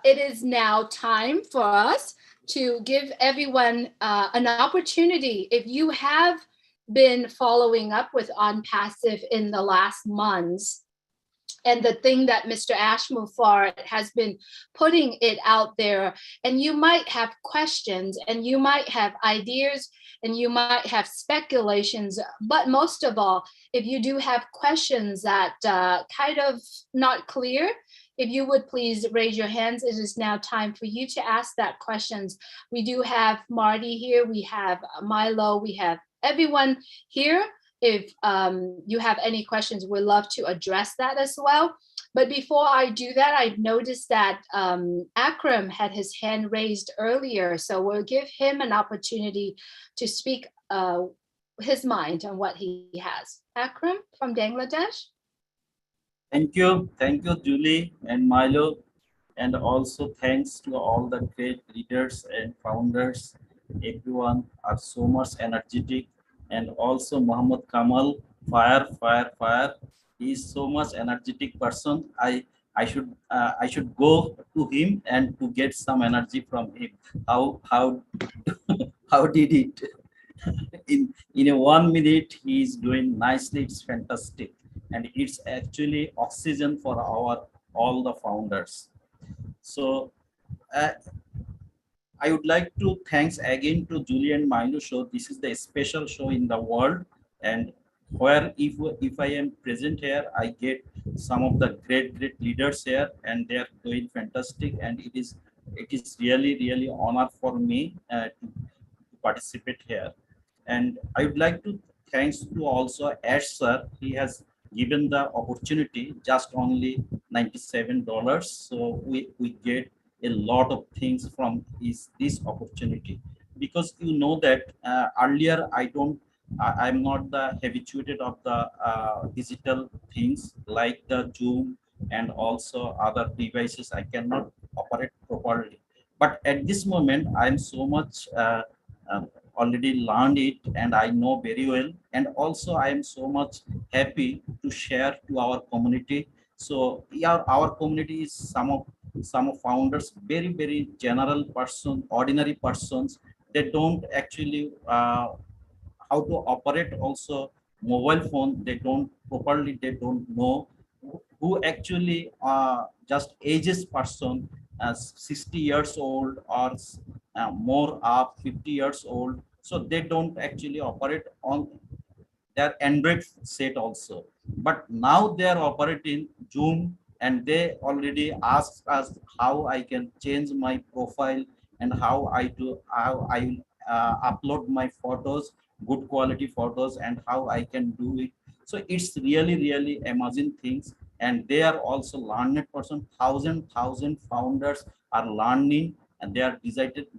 S2: it is now time for us to give everyone an opportunity. If you have been following up with ONPASSIVE in the last months, and the thing that Mr. Ashmufar has been putting it out there, and you might have questions and you might have ideas and you might have speculations, but most of all, if you do have questions that kind of not clear, if you would please raise your hands. It is now time for you to ask that questions. We do have Marty here, we have Milo, we have everyone here. If you have any questions, we'd love to address that as well. But before I do that, I've noticed that Akram had his hand raised earlier. So we'll give him an opportunity to speak his mind on what he has. Akram from Bangladesh.
S13: Thank you, Julie and Milo. And also thanks to all the great leaders and founders. Everyone are so much energetic. And also Muhammad Kamal, fire. He is so much energetic person. I should go to him and to get some energy from him. How did it? In a 1 minute, he is doing nicely. It's fantastic, and it's actually oxygen for all the founders. So I would like to thanks again to Julie and Milo show. This is the special show in the world, and where if I am present here, I get some of the great leaders here, and they are doing fantastic, and it is really honor for me to participate here. And I would like to thanks to also Ash sir. He has given the opportunity just only $97. So we get a lot of things from this opportunity, because you know that earlier I'm not the habituated of the digital things like the Zoom and also other devices. I cannot operate properly. But at this moment, I'm so much uh, already learned it, and I know very well. And also I am so much happy to share to our community. So yeah, our community is some of founders, very general person, ordinary persons. They don't actually how to operate also mobile phone. They don't properly, they don't know who actually just ages person as 60 years old or more up 50 years old. So they don't actually operate on their Android set also. But now they are operating Zoom, and they already asked us how I can change my profile and how I will upload my photos, good quality photos, and how I can do it. So it's really amazing things, and they are also learned person. Thousand founders are learning, and they are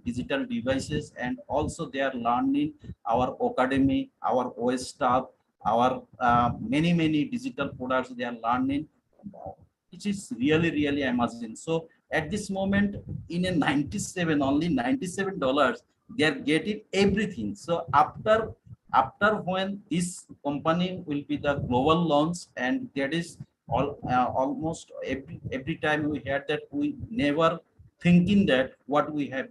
S13: digital devices, and also they are learning our academy, our OS staff, our many digital products they are learning, which is really amazing. So at this moment, in a 97, only $97, they are getting everything. So after when this company will be the global launch, and that is almost every time we hear that, we never thinking that what we have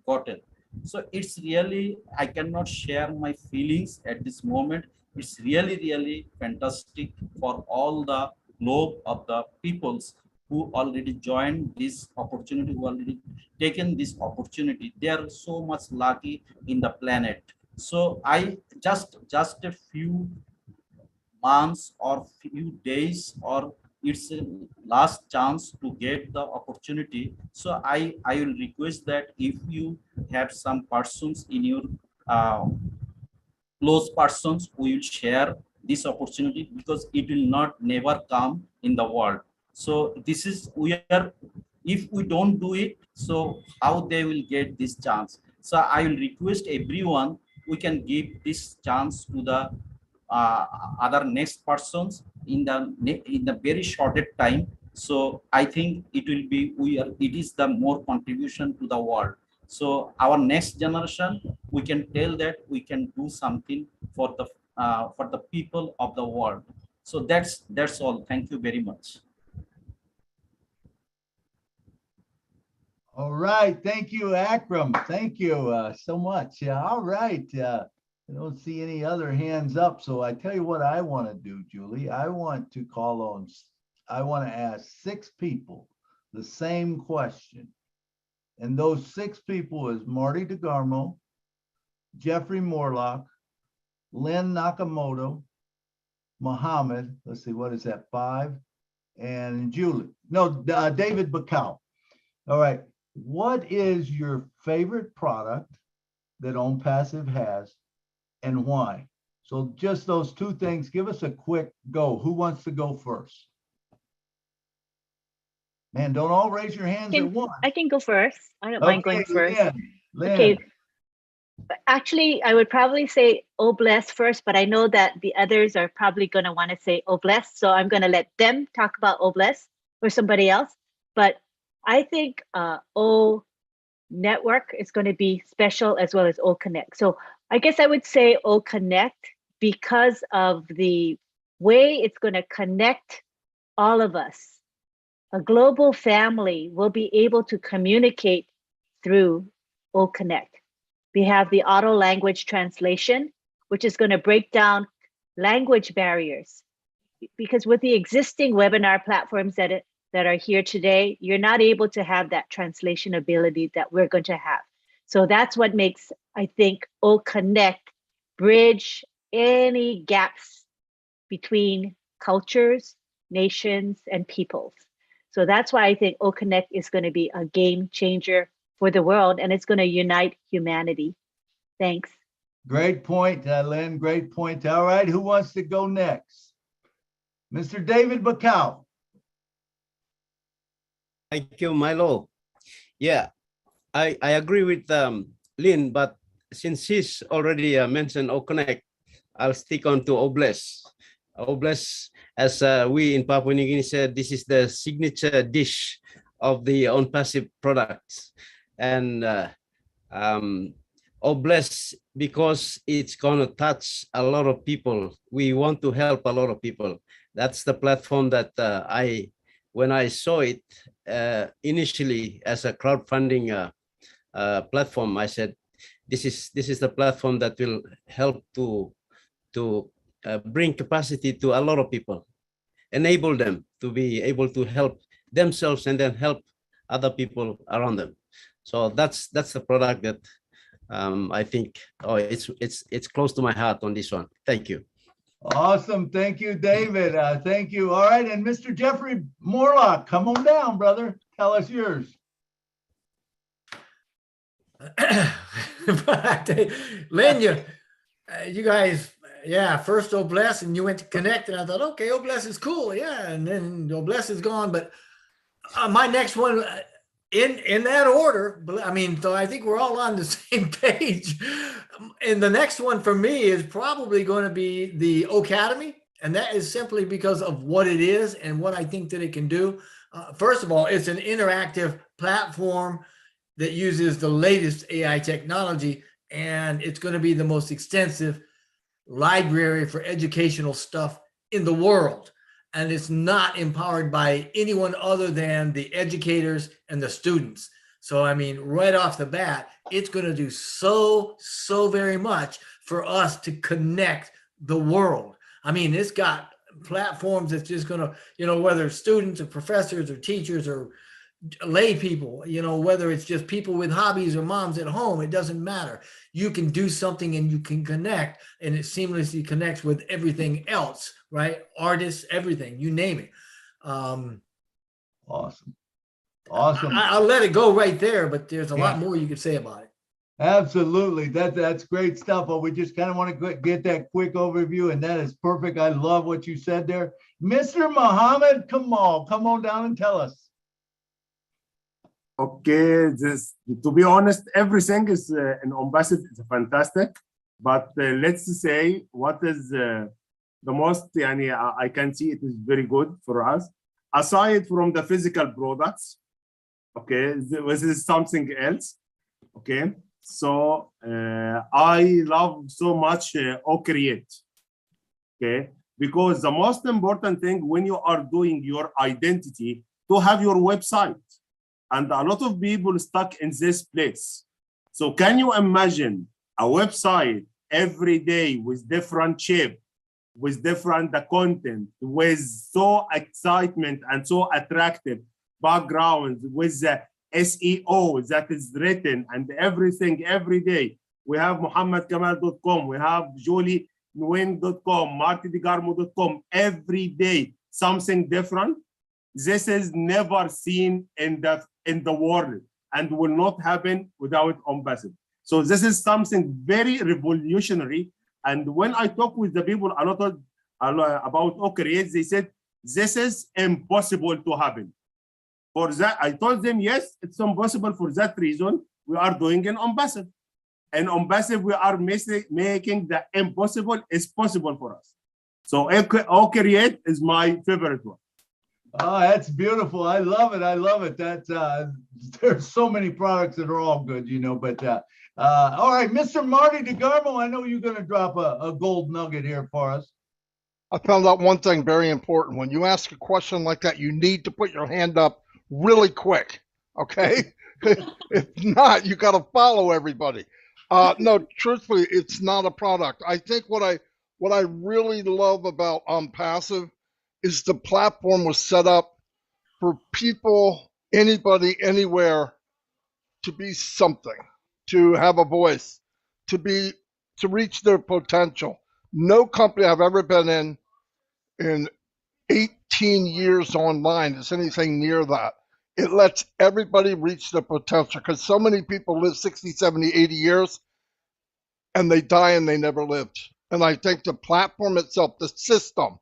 S13: gotten. So it's really, I cannot share my feelings at this moment. It's really fantastic for all the globe of the peoples who already joined this opportunity, who already taken this opportunity. They are so much lucky in the planet. So I just a few months or few days, or it's a last chance to get the opportunity. So I will request that if you have some persons in your uh, close persons, we will share this opportunity, because it will not never come in the world. So this is, we are, if we don't do it, so how they will get this chance? So I will request everyone, we can give this chance to the uh, other next persons in the very shorted time. So I think it will be, it is the more contribution to the world. So our next generation, we can tell that we can do something for the people of the world. So that's all. Thank you very much.
S1: All right. Thank you, Akram. Thank you so much. Yeah. All right. I don't see any other hands up. So I tell you what I want to do, Julie. I want to I want to ask 6 people the same question. And those 6 people is Marty DeGarmo, Jeffrey Morlock, Lynn Nakamoto, Muhammad. Let's see, what is that? 5. And Julie. No, David Bacall. All right. What is your favorite product that ONPASSIVE has, and why? So just those 2 things. Give us a quick go. Who wants to go first? Man, don't all raise your hands at once.
S14: I can go first. I don't mind going first.
S1: Lynn.
S14: Okay. Actually, I would probably say "Oh bless" first, but I know that the others are probably going to want to say "Oh bless," so I'm going to let them talk about "Oh bless" or somebody else. But I think O Network is going to be special, as well as O Connect. So I guess I would say O Connect because of the way it's going to connect all of us. A global family will be able to communicate through O Connect. We have the auto language translation, which is going to break down language barriers. Because with the existing webinar platforms that are here today, you're not able to have that translation ability that we're going to have. So that's what makes, I think, O Connect bridge any gaps between cultures, nations, and peoples. So that's why I think O Connect is going to be a game changer for the world, and it's going to unite humanity. Thanks.
S1: Great point, Lynn. Great point. All right, who wants to go next? Mr. David Bacau.
S4: Thank you, Milo. Yeah, I agree with Lynn, but since he's already mentioned OConnect, I'll stick on to Obless. Obless, as we in Papua New Guinea said, this is the signature dish of the ONPASSIVE products. And Obless, because it's gonna touch a lot of people. We want to help a lot of people. That's the platform that when I saw it initially as a crowdfunding platform, I said, this is the platform that will help to bring capacity to a lot of people, enable them to be able to help themselves and then help other people around them. So that's the product that I think it's close to my heart on this one. Thank you.
S1: Awesome. Thank you, David. Thank you. All right. And Mr. Jeffrey Morlock, come on down, brother. Tell us yours.
S3: Lynn, you guys, yeah, first Obless and you went to Connect, and I thought, okay, Obless is cool. Yeah. And then Obless is gone. But my next one, in that order, I mean, so I think we're all on the same page. And the next one for me is probably going to be the Academy. And that is simply because of what it is and what I think that it can do. First of all, it's an interactive platform that uses the latest AI technology, and it's going to be the most extensive library for educational stuff in the world. And it's not empowered by anyone other than the educators and the students. So, I mean, right off the bat, it's going to do so very much for us to connect the world. I mean, it's got platforms that's just going to, you know, whether students or professors or teachers or lay people, you know, whether it's just people with hobbies or moms at home, it doesn't matter. You can do something and you can connect, and it seamlessly connects with everything else, right? Artists, everything, you name it.
S1: Awesome.
S3: I'll let it go right there, but there's a lot more you could say about it.
S1: Absolutely. That's great stuff. But we just kind of want to get that quick overview, and that is perfect. I love what you said there. Mr. Muhammad Kamal, come on down and tell us.
S10: Okay, to be honest, everything is in ONPASSIVE is fantastic, but let's say what is the most, I can see it is very good for us. Aside from the physical products, okay, this is something else, okay? So I love so much O-Create, okay? Because the most important thing when you are doing your identity, to have your website. And a lot of people stuck in this place. So can you imagine a website every day with different shape, with different content, with so excitement and so attractive backgrounds, with the SEO that is written and everything every day. We have MohammedKamal.com, we have JolieNueng.com, MartyDeGarmo.com, every day something different. This is never seen in the world and will not happen without ONPASSIVE. So this is something very revolutionary. And when I talk with the people a lot about O-Create, they said, this is impossible to happen. For that, I told them, yes, it's impossible. For that reason, we are doing an ONPASSIVE. And ONPASSIVE, we are making the impossible is possible for us. So O-Create is my favorite one.
S1: Oh, that's beautiful. I love it. I love it. That's there's so many products that are all good, you know, but all right, Mr. Marty DeGarmo, I know you're going to drop a gold nugget here for us.
S12: I found out one thing very important. When you ask a question like that, you need to put your hand up really quick, okay? If not, you got to follow everybody. No, truthfully, it's not a product. I think what I really love about ONPASSIVE is the platform was set up for people, anybody, anywhere, to be something, to have a voice, to reach their potential. No company I've ever been in in 18 years online is anything near that. It lets everybody reach their potential because so many people live 60, 70, 80 years and they die and they never lived. And I think the platform itself, the system,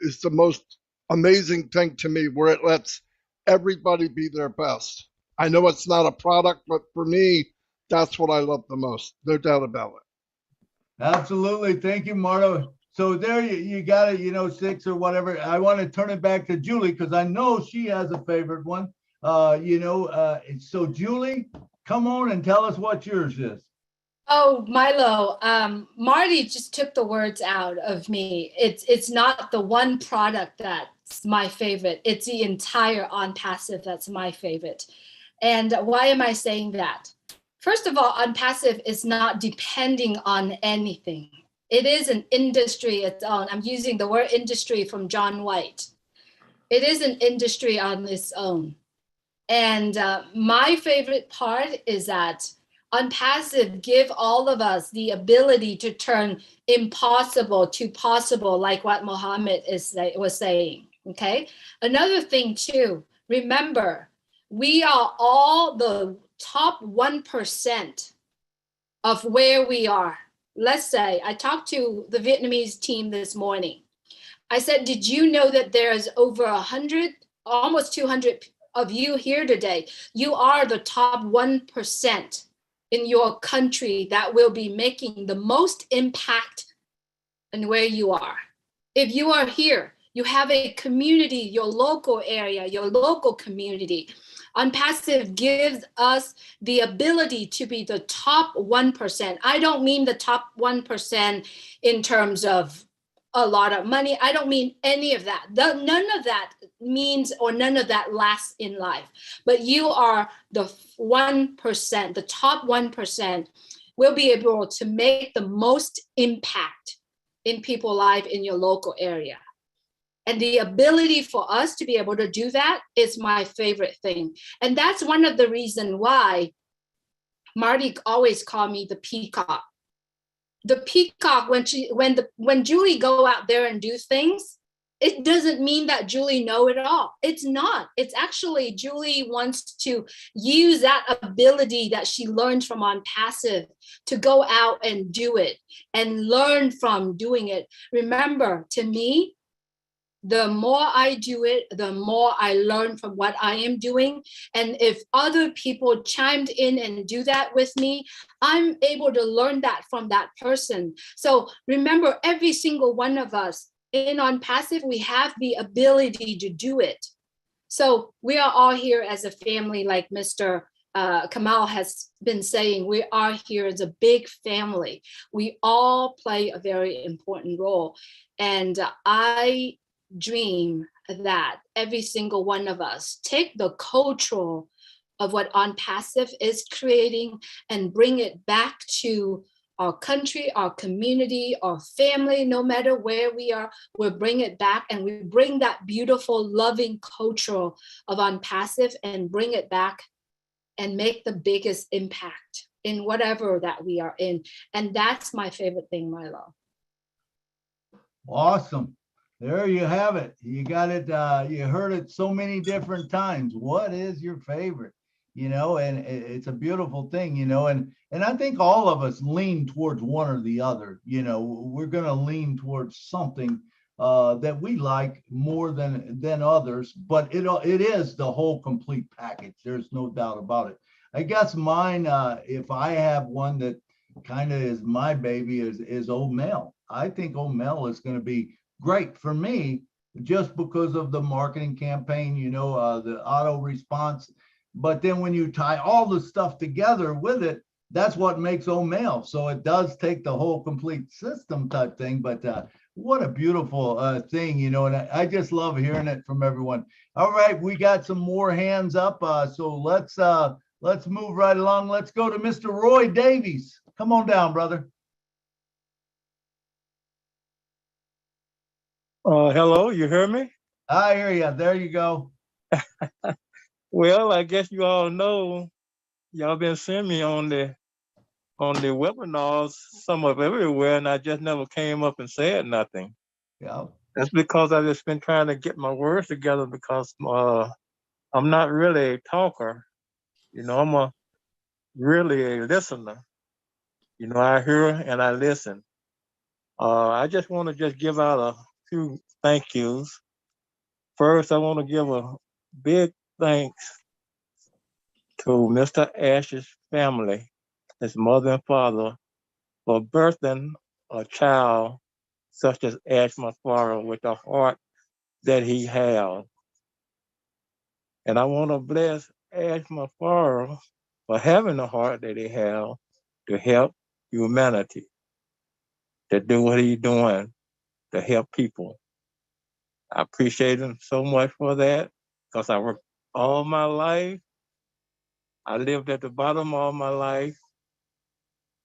S12: is the most amazing thing to me, where it lets everybody be their best. I know it's not a product, but for me, that's what I love the most. No doubt about it.
S1: Absolutely. Thank you, Marlo. So there you got it, 6 or whatever. I want to turn it back to Julie because I know she has a favorite one. So Julie, come on and tell us what yours is.
S2: Oh, Milo, Marty just took the words out of me. It's not the one product that's my favorite. It's the entire ONPASSIVE that's my favorite. And why am I saying that? First of all, ONPASSIVE is not depending on anything. It is an industry its own. I'm using the word industry from John White. It is an industry on its own. And my favorite part is that ONPASSIVE give all of us the ability to turn impossible to possible, like what Mohammed was saying, okay? Another thing too, remember, we are all the top 1% of where we are. Let's say, I talked to the Vietnamese team this morning. I said, did you know that there's over 100, almost 200 of you here today? You are the top 1% in your country that will be making the most impact in where you are. If you are here, you have a community, your local area, your local community. ONPASSIVE gives us the ability to be the top 1%. I don't mean the top 1% in terms of a lot of money. I don't mean any of that. None of that means, or none of that lasts in life. But you are the 1%, the top 1% will be able to make the most impact in people's life in your local area. And the ability for us to be able to do that is my favorite thing. And that's one of the reasons why Marty always called me the peacock. The peacock, when Julie go out there and do things, it doesn't mean that Julie know it all. It's not. It's actually Julie wants to use that ability that she learned from ONPASSIVE to go out and do it and learn from doing it. Remember, to me, the more I do it, the more I learn from what I am doing. And if other people chimed in and do that with me, I'm able to learn that from that person. So remember, every single one of us in ONPASSIVE, we have the ability to do it. So we are all here as a family, like Mr. Kamal has been saying. We are here as a big family. We all play a very important role. And I dream that every single one of us take the cultural of what ONPASSIVE is creating and bring it back to our country, our community, our family, no matter where we are, we'll bring it back, and we bring that beautiful, loving cultural of ONPASSIVE and bring it back and make the biggest impact in whatever that we are in. And that's my favorite thing, Milo.
S1: Awesome. There you have it. You got it. You heard it so many different times. What is your favorite? And it's a beautiful thing, and I think all of us lean towards one or the other. We're going to lean towards something that we like more than others, but it is the whole complete package. There's no doubt about it. I guess mine, if I have one that kind of is my baby, is Old Mel. I think Old Mel is going to be great for me just because of the marketing campaign, the auto response. But then when you tie all the stuff together with it, that's what makes Old Mel. So it does take the whole complete system type thing. But what a beautiful thing, and I just love hearing it from everyone. All right, we got some more hands up. So let's move right along. Let's go to Mr. Roy Davies. Come on down, brother.
S15: Hello, you hear me?
S1: I hear you. There you go.
S15: Well, I guess you all know, y'all been seeing me on the webinars, some of everywhere, and I just never came up and said nothing.
S1: Yeah.
S15: That's because I've just been trying to get my words together because I'm not really a talker. I'm really a listener. I hear and I listen. I just want to just give out a few thank yous. First, I want to give a big thanks to Mr. Ash's family, his mother and father, for birthing a child such as Ash Mafara with the heart that he has. And I want to bless Ash Mafara for having the heart that he has to help humanity, to do what he's doing, to help people. I appreciate him so much for that because I worked all my life. I lived at the bottom all my life.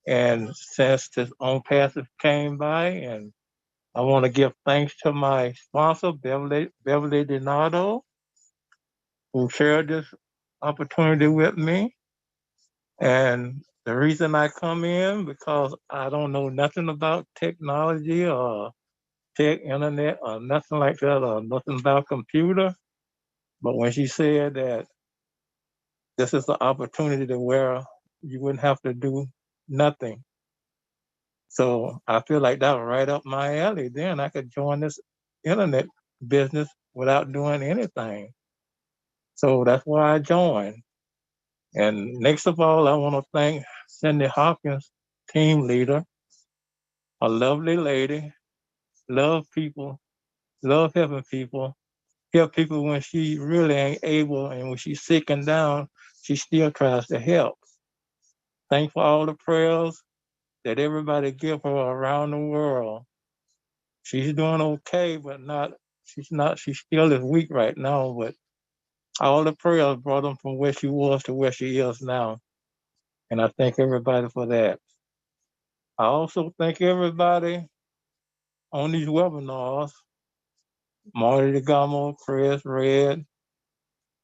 S15: And since this ONPASSIVE came by, and I want to give thanks to my sponsor, Beverly Donato, who shared this opportunity with me. And the reason I come in, because I don't know nothing about technology or tech, internet, or nothing like that, or nothing about computer. But when she said that this is the opportunity to where you wouldn't have to do nothing. So I feel like that was right up my alley. Then I could join this internet business without doing anything. So that's why I joined. And next of all, I want to thank Cindy Hopkins, team leader, a lovely lady, love people, love helping people, help people when she really ain't able, and when she's sick and down, she still tries to help. Thanks for all the prayers that everybody give her around the world. She's doing okay, but she still is weak right now, but all the prayers brought them from where she was to where she is now. And I thank everybody for that. I also thank everybody on these webinars, Marty DeGamo, Chris, Red,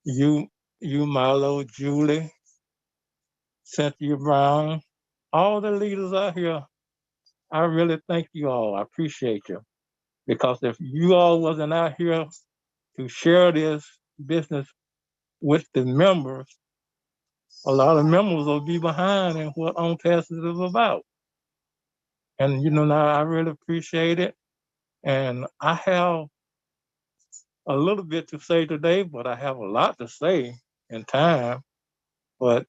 S15: you, Milo, Julie, Cynthia Brown, all the leaders out here. I really thank you all. I appreciate you. Because if you all wasn't out here to share this business with the members, a lot of members will be behind in what ONPASSIVE is about. And now I really appreciate it. And I have a little bit to say today, but I have a lot to say in time. But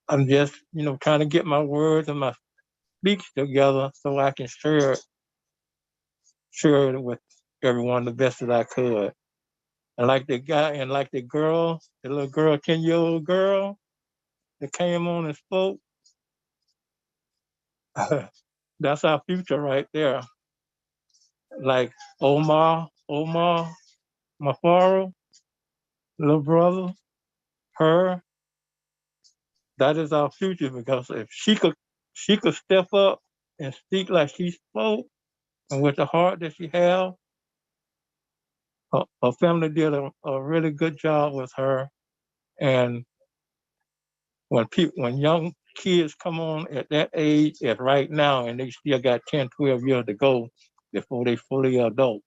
S15: I'm just, trying to get my words and my speech together so I can share it with everyone the best that I could. And like the guy and like the girl, the little girl, 10-year-old girl that came on and spoke, that's our future right there. Like Omar Mafaro, little brother, her, that is our future because if she could step up and speak like she spoke and with the heart that she has, her family did a really good job with her. And when young kids come on at that age, at right now, and they still got 10, 12 years to go before they fully adult,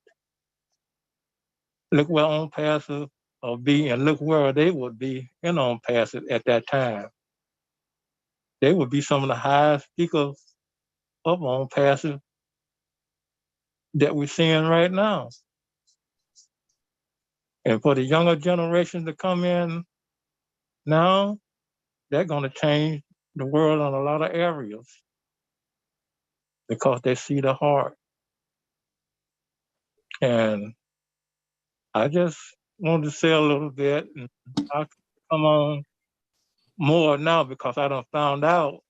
S15: look where ONPASSIVE will be and look where they would be in ONPASSIVE at that time. They would be some of the highest speakers of ONPASSIVE that we're seeing right now. And for the younger generation to come in now, they're going to change the world in a lot of areas because they see the heart. And I just wanted to say a little bit, and I'll come on more now because I done found out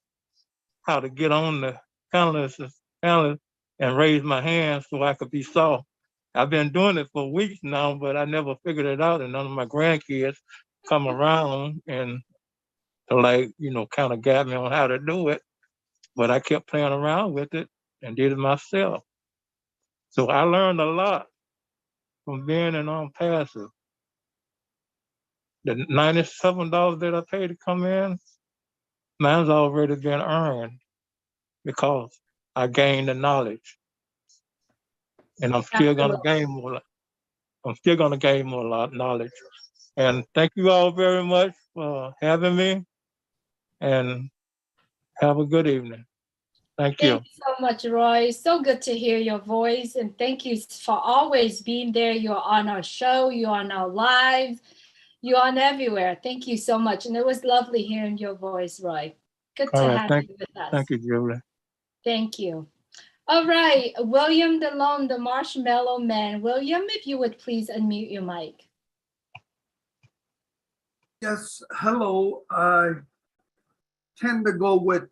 S15: how to get on the panelists and raise my hand so I could be saw. I've been doing it for weeks now, but I never figured it out, and none of my grandkids come around and to kind of guide me on how to do it. But I kept playing around with it and did it myself. So I learned a lot from being an ONPASSIVE. The $97 that I paid to come in, mine's already been earned because I gained the knowledge. and I'm still gonna
S2: Absolutely.
S15: gain more. I'm still gonna gain more knowledge. And thank you all very much for having me. And have a good evening. Thank you.
S2: Thank you so much, Roy. So good to hear your voice. And thank you for always being there. You're on our show, you're on our live, you're on everywhere. Thank you so much. And it was lovely hearing your voice, Roy. Good
S15: All
S2: to
S15: right,
S2: have you with us.
S15: thank you, Julie.
S2: Thank you. All right, William DeLone, the Marshmallow Man. William, if you would please unmute your mic.
S16: Yes, hello. I tend to go with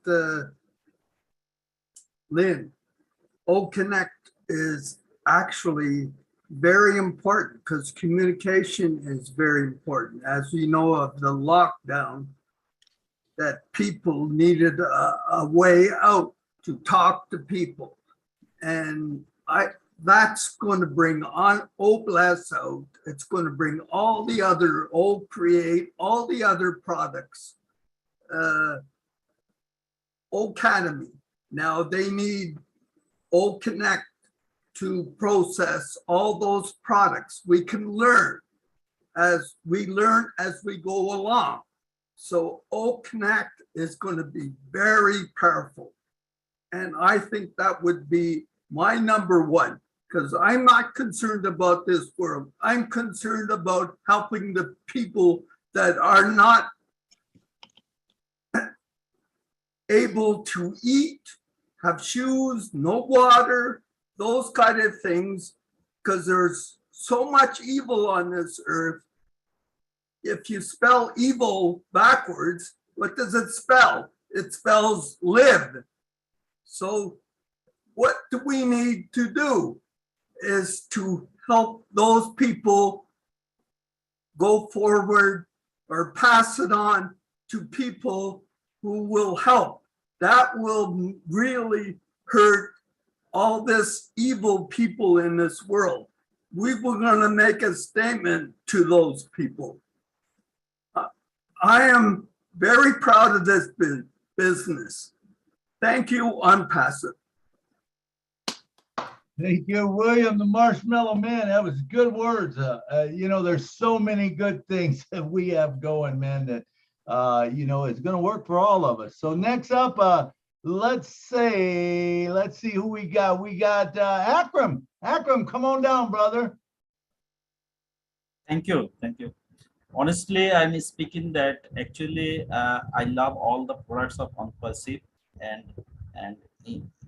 S16: Lynn. O-Connect is actually very important because communication is very important. As we know of the lockdown, that people needed a way out to talk to people. And that's going to bring on OBLES out. It's going to bring all the other Create, all the other products. Academy. Now they need O-Connect to process all those products. We can learn as we go along. So O-Connect is going to be very powerful. And I think that would be my number one, because I'm not concerned about this world. I'm concerned about helping the people that are not able to eat, have shoes, no water, those kind of things, because there's so much evil on this earth. If you spell evil backwards, what does it spell? It spells live. So what do we need to do is to help those people go forward or pass it on to people who will help. That will really hurt all this evil people in this world. We were going to make a statement to those people. I am very proud of this business. Thank you, ONPASSIVE.
S1: Thank you, William, the Marshmallow Man. That was good words. You know, there's so many good things that we have going, man, that, you know, it's going to work for all of us. So next up, let's see who we got. We got Akram. Akram, come on down, brother.
S13: Thank you. Thank you. Honestly, I'm speaking that actually I love all the products of ONPASSIVE, and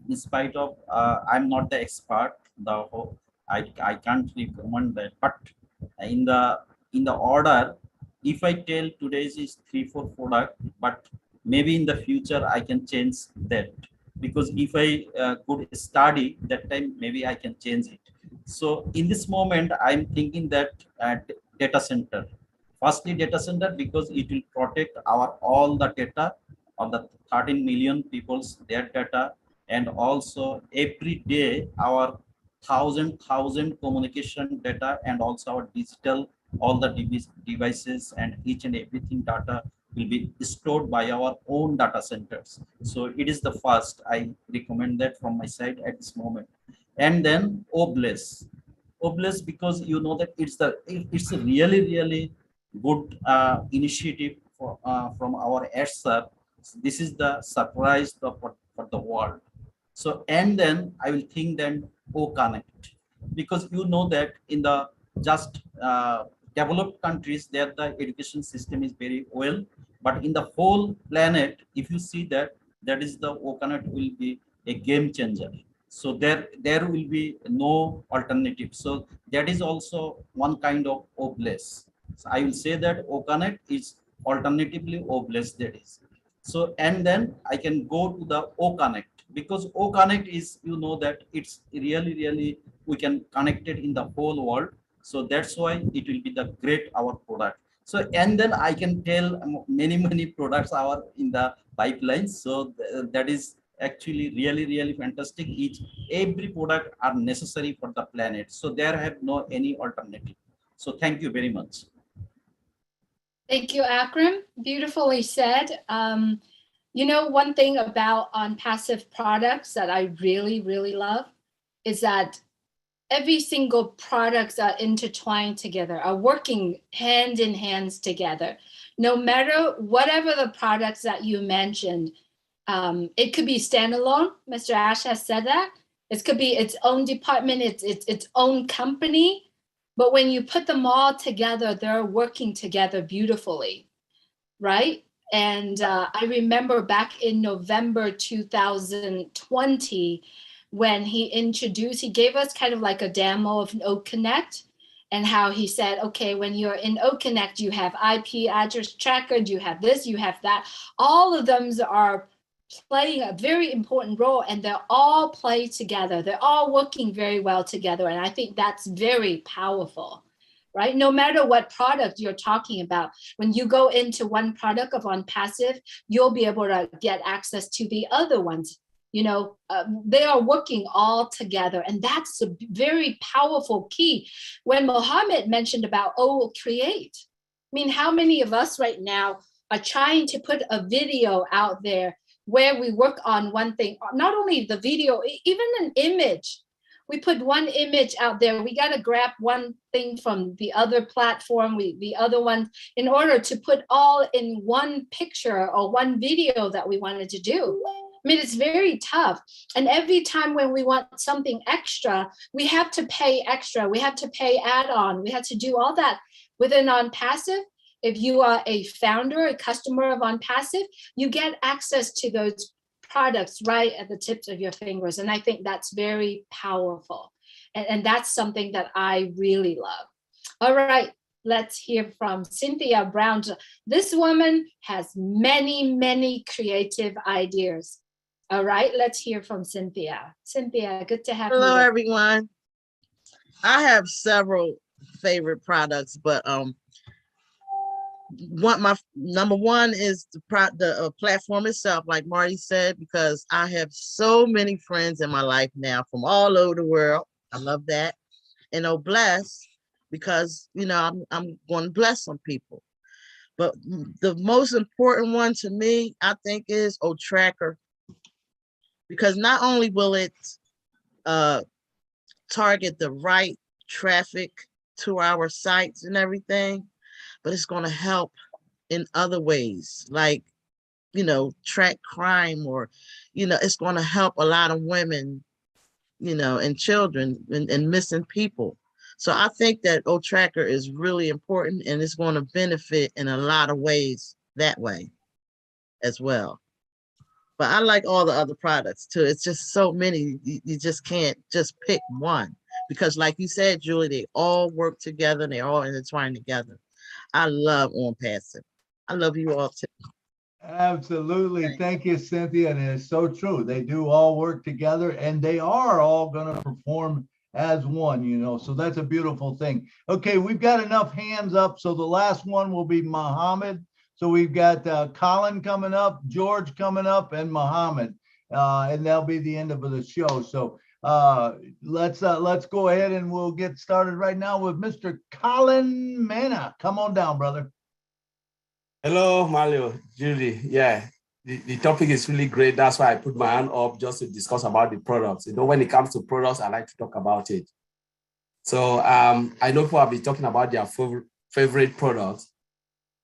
S13: in spite of I'm not the expert, I can't recommend that. But in the order, if I tell today's is 3-4 product, but maybe in the future I can change that, because if I could study that time, maybe I can change it. So in this moment, I'm thinking that data center. Firstly, data center, because it will protect our all the data of the 13 million people's their data, and also every day our thousand communication data, and also our digital all the devices and each and everything data will be stored by our own data centers. So it is the first I recommend that from my side at this moment. And then OBLES, because you know that it's a really good initiative from our ESSER. This is the surprise for the world. So, and then I will think then O-Connect, because you know that in the just developed countries, there the education system is very well, but in the whole planet, if you see that, that is the O-Connect will be a game changer. So there will be no alternative. So that is also one kind of OBLES. So I will say that O-Connect is alternatively OBLES, that is. So, and then I can go to the O-Connect, because O-Connect is, you know that it's really we can connect it in the whole world. So that's why it will be the great our product. So, and then I can tell many products are in the pipeline. So that is actually really fantastic. Every product are necessary for the planet. So there have no any alternative. So thank you very much.
S2: Thank you, Akram. Beautifully said. You know, one thing about ONPASSIVE products that I really love is that every single products are intertwined together, are working hand in hands together. No matter whatever the products that you mentioned, it could be standalone. Mr. Ash has said that. It could be its own department, its own company. But when you put them all together, they're working together beautifully, right? And I remember back in November 2020, when he gave us kind of like a demo of Oak Connect, and how he said, okay, when you're in Oak Connect, you have IP address tracker, you have this, you have that. All of them are playing a very important role, and they're all play together. They're all working very well together. And I think that's very powerful, right? No matter what product you're talking about, when you go into one product of ONPASSIVE, you'll be able to get access to the other ones. You know, they are working all together, and that's a very powerful key. When Mohammed mentioned about, create, I mean, how many of us right now are trying to put a video out there where we work on one thing, not only the video, even an image. We put one image out there, we got to grab one thing from the other platform, the other one, in order to put all in one picture or one video that we wanted to do. I mean, it's very tough. And every time when we want something extra, we have to pay extra. We have to pay add-on. We have to do all that within ONPASSIVE. If you are a founder, a customer of ONPASSIVE, you get access to those products right at the tips of your fingers. And I think that's very powerful. And that's something that I really love. All right, let's hear from Cynthia Brown. This woman has many, many creative ideas. All right, let's hear from Cynthia. Cynthia, good to have you.
S17: Hello, everyone. I have several favorite products, but my number one is the platform itself, like Marty said, because I have so many friends in my life now from all over the world. I love that. And bless, because I'm going to bless some people. But the most important one to me, I think, is Tracker, because not only will it target the right traffic to our sites and everything, but it's going to help in other ways, like, track crime, or, it's going to help a lot of women, and children and missing people. So I think that Tracker is really important, and it's going to benefit in a lot of ways that way as well. But I like all the other products too. It's just so many, you just can't just pick one, because like you said, Julie, they all work together and they're all intertwined together. I love ONPASSIVE. I love you all too.
S1: Absolutely. Thank you, Cynthia. And it's so true. They do all work together, and they are all going to perform as one, so that's a beautiful thing. Okay, we've got enough hands up. So the last one will be Mohammed. So we've got Colin coming up, George coming up, and Mohammed. And that'll be the end of the show. So let's go ahead and we'll get started right now with Mr. Colin Mana. Come on down, brother.
S11: Hello, Milo, Julie. Yeah, the topic is really great. That's why I put my hand up just to discuss about the products. When it comes to products, I like to talk about it. So I know people have been talking about their favorite products.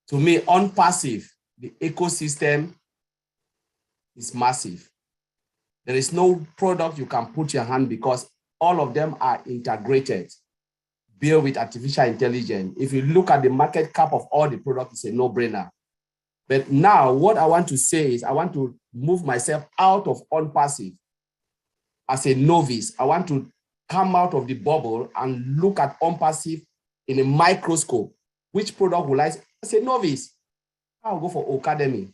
S11: To me, ONPASSIVE, the ecosystem is massive. There is no product you can put your hand, because all of them are integrated, built with artificial intelligence. If you look at the market cap of all the products, it's a no-brainer. But now what I want to say is I want to move myself out of ONPASSIVE as a novice. I want to come out of the bubble and look at ONPASSIVE in a microscope. Which product will I say? As a novice, I'll go for Academy.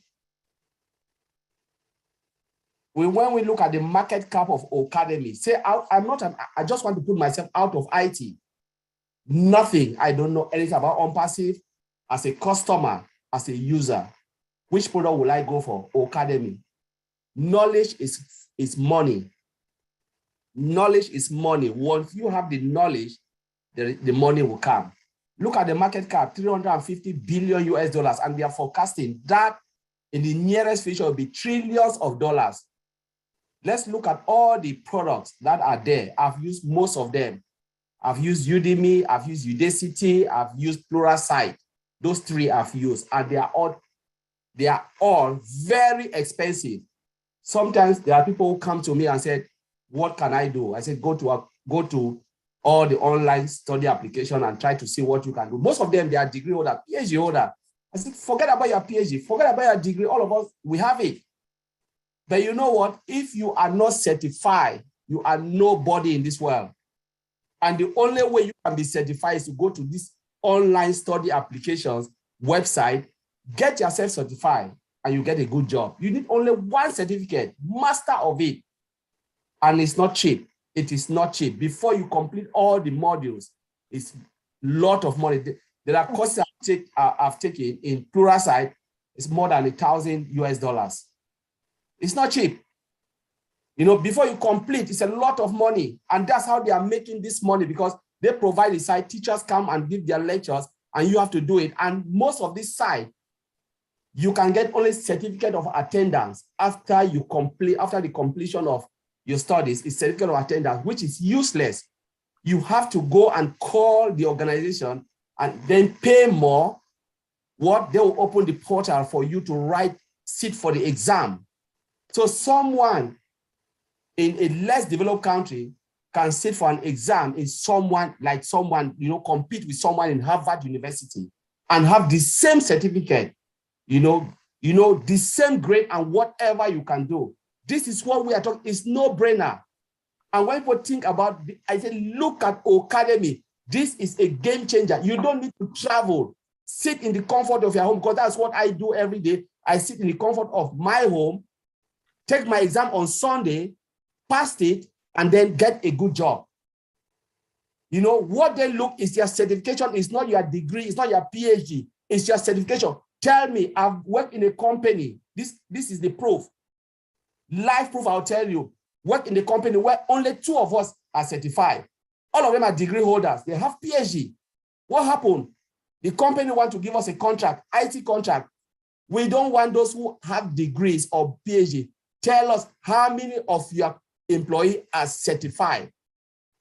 S11: When we look at the market cap of Academy, say I just want to put myself out of IT. Nothing. I don't know anything about ONPASSIVE. As a customer, as a user, which product will I go for? Academy. Knowledge is money. Knowledge is money. Once you have the knowledge, the money will come. Look at the market cap, $350 billion US, and we are forecasting that in the nearest future will be trillions of dollars. Let's look at all the products that are there. I've used most of them. I've used Udemy, I've used Udacity, I've used Pluralsight. Those three I've used, and they are all very expensive. Sometimes there are people who come to me and said, what can I do? I said, go to all the online study application and try to see what you can do. Most of them, they are degree holder, PhD holder. I said, forget about your PhD, forget about your degree. All of us, we have it. But you know what? If you are not certified, you are nobody in this world. And the only way you can be certified is to go to this online study applications website, get yourself certified, and you get a good job. You need only one certificate, master of it. And it's not cheap. It is not cheap. Before you complete all the modules, it's a lot of money. There are courses I've taken in Pluralsight. It's more than $1,000 US. It's not cheap. You know, before you complete, it's a lot of money. And that's how they are making this money, because they provide the site, teachers come and give their lectures, and you have to do it. And most of this site, you can get only certificate of attendance after you complete, after the completion of your studies. It's certificate of attendance, which is useless. You have to go and call the organization and then pay more. What they will open the portal for you to sit for the exam. So someone in a less developed country can sit for an exam in someone, you know, compete with someone in Harvard University and have the same certificate, you know, the same grade and whatever you can do. This is what we are talking, it's no brainer. And when people think about, I say, look at Academy. This is a game changer. You don't need to travel. Sit in the comfort of your home, because that's what I do every day. I sit in the comfort of my home, take my exam on Sunday, pass it, and then get a good job. You know, what they look is your certification. Is not your degree, it's not your PhD, it's your certification. Tell me, I've worked in a company. This is the proof. Life proof, I'll tell you. Work in the company where only 2 of us are certified. All of them are degree holders. They have PhD. What happened? The company want to give us a contract, IT contract. We don't want those who have degrees or PhD. Tell us how many of your employees are certified.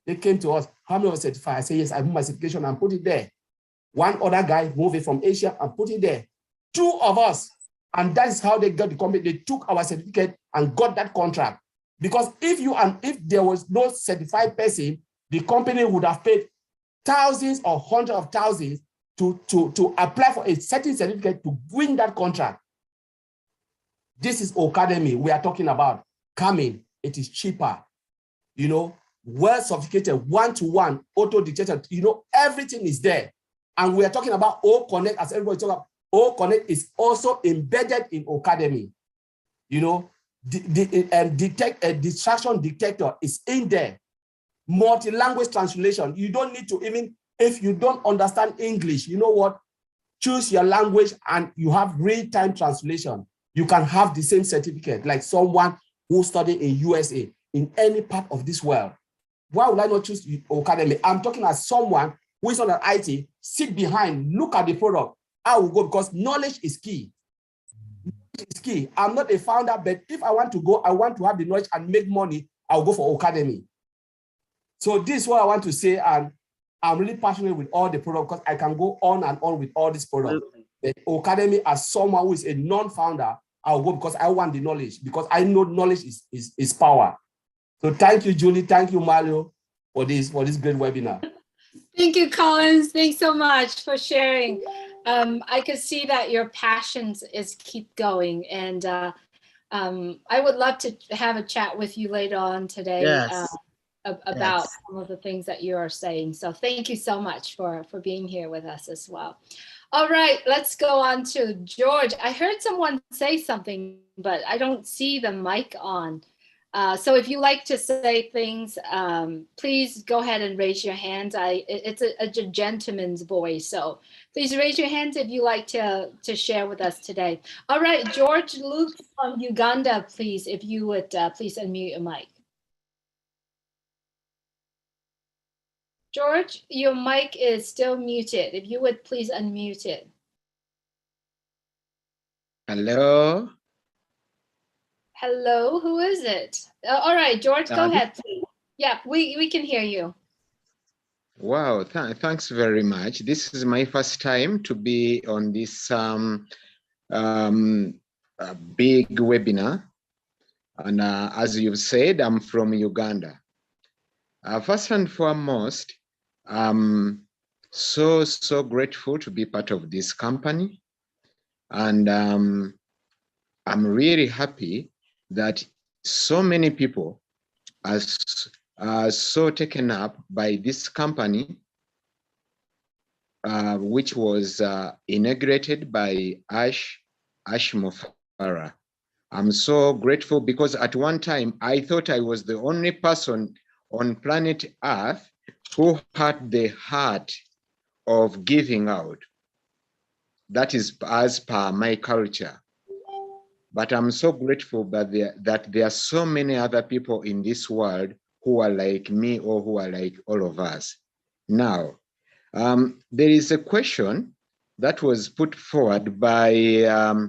S11: They came to us, how many are certified? I say, yes, I moved my certification and put it there. One other guy moved it from Asia and put it there. 2 of us. And that is how they got the company. They took our certificate and got that contract. Because if there was no certified person, the company would have paid thousands or hundreds of thousands to apply for a certain certificate to win that contract. This is Academy we are talking about. Coming, it is cheaper, you know, well sophisticated, one-to-one, auto-dictated, you know, everything is there. And we are talking about O Connect, as everybody talks about. O Connect is also embedded in Academy. You know, the distraction detector is in there. Multi-language translation. You don't need to, even if you don't understand English, you know what? Choose your language and you have real-time translation. You can have the same certificate like someone who studied in USA, in any part of this world. Why would I not choose Academy? I'm talking as someone who is not an IT, sit behind, look at the product. I will go, because knowledge is key. It's key. I'm not a founder, but if I want to go, I want to have the knowledge and make money, I'll go for Academy. So this is what I want to say, and I'm really passionate with all the products because I can go on and on with all these products. But Academy, as someone who is a non-founder, I'll go because I want the knowledge, because I know knowledge is power. So thank you, Julie. Thank you, Milo, for this great webinar.
S2: Thank you, Collins. Thanks so much for sharing. I could see that your passions is keep going, and I would love to have a chat with you later on today.
S17: Yes.
S2: About some of the things that you are saying. So thank you so much for being here with us as well. All right, let's go on to George. I heard someone say something, but I don't see the mic on. So if you like to say things, please go ahead and raise your hand. It's a gentleman's voice, so please raise your hands if you like to share with us today. All right, George Luke from Uganda, please, if you would please unmute your mic. George, your mic is still muted. If you would please unmute it.
S18: Hello.
S2: Hello, who is it? All right, George, go ahead, please. Yeah, we can hear you.
S18: Wow, thanks very much. This is my first time to be on this big webinar. And as you've said, I'm from Uganda. First and foremost, I'm so grateful to be part of this company. And I'm really happy that so many people are so taken up by this company, which was inaugurated by Ash Mofara. I'm so grateful because at one time I thought I was the only person on planet Earth who had the heart of giving out. That is as per my culture. But I'm so grateful that there are so many other people in this world who are like me or who are like all of us. Now, there is a question that was put forward by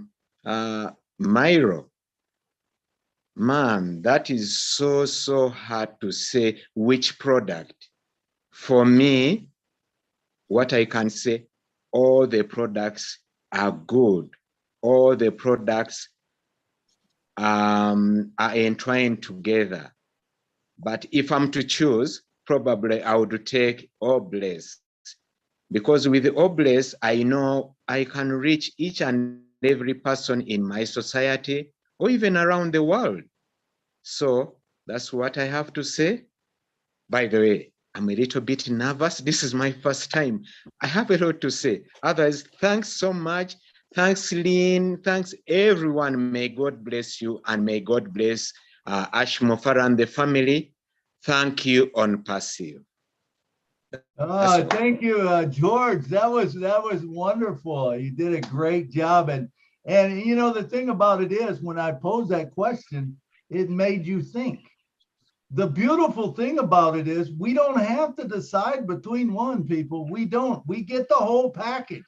S18: Milo. Man, that is so hard to say which product. For me, what I can say, all the products are good. All the products are entwined together. But if I'm to choose, probably I would take Obless. Because with Obless, I know I can reach each and every person in my society or even around the world. So that's what I have to say. By the way, I'm a little bit nervous. This is my first time. I have a lot to say. Otherwise, thanks so much. Thanks, Lynn. Thanks, everyone. May God bless you and may God bless Ash Mofara and the family. Thank you, ONPASSIVE.
S1: Thank you, George. That was wonderful. You did a great job. And you know, the thing about it is when I posed that question, it made you think. The beautiful thing about it is we don't have to decide between one, people. We don't. We get the whole package.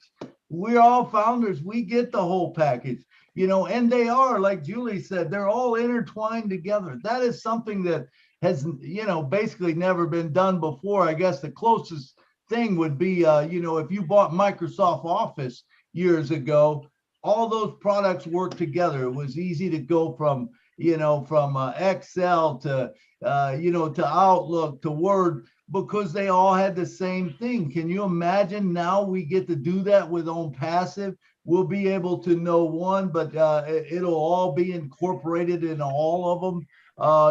S1: We're all founders. We get the whole package, you know, and they are, like Julie said, they're all intertwined together. That is something that has, you know, basically never been done before. I guess the closest thing would be, you know, if you bought Microsoft Office years ago, all those products work together. It was easy to go from, you know, from Excel to, you know, to Outlook to Word, because they all had the same thing. Can you imagine now we get to do that with ONPASSIVE? We'll be able to know one, but it'll all be incorporated in all of them.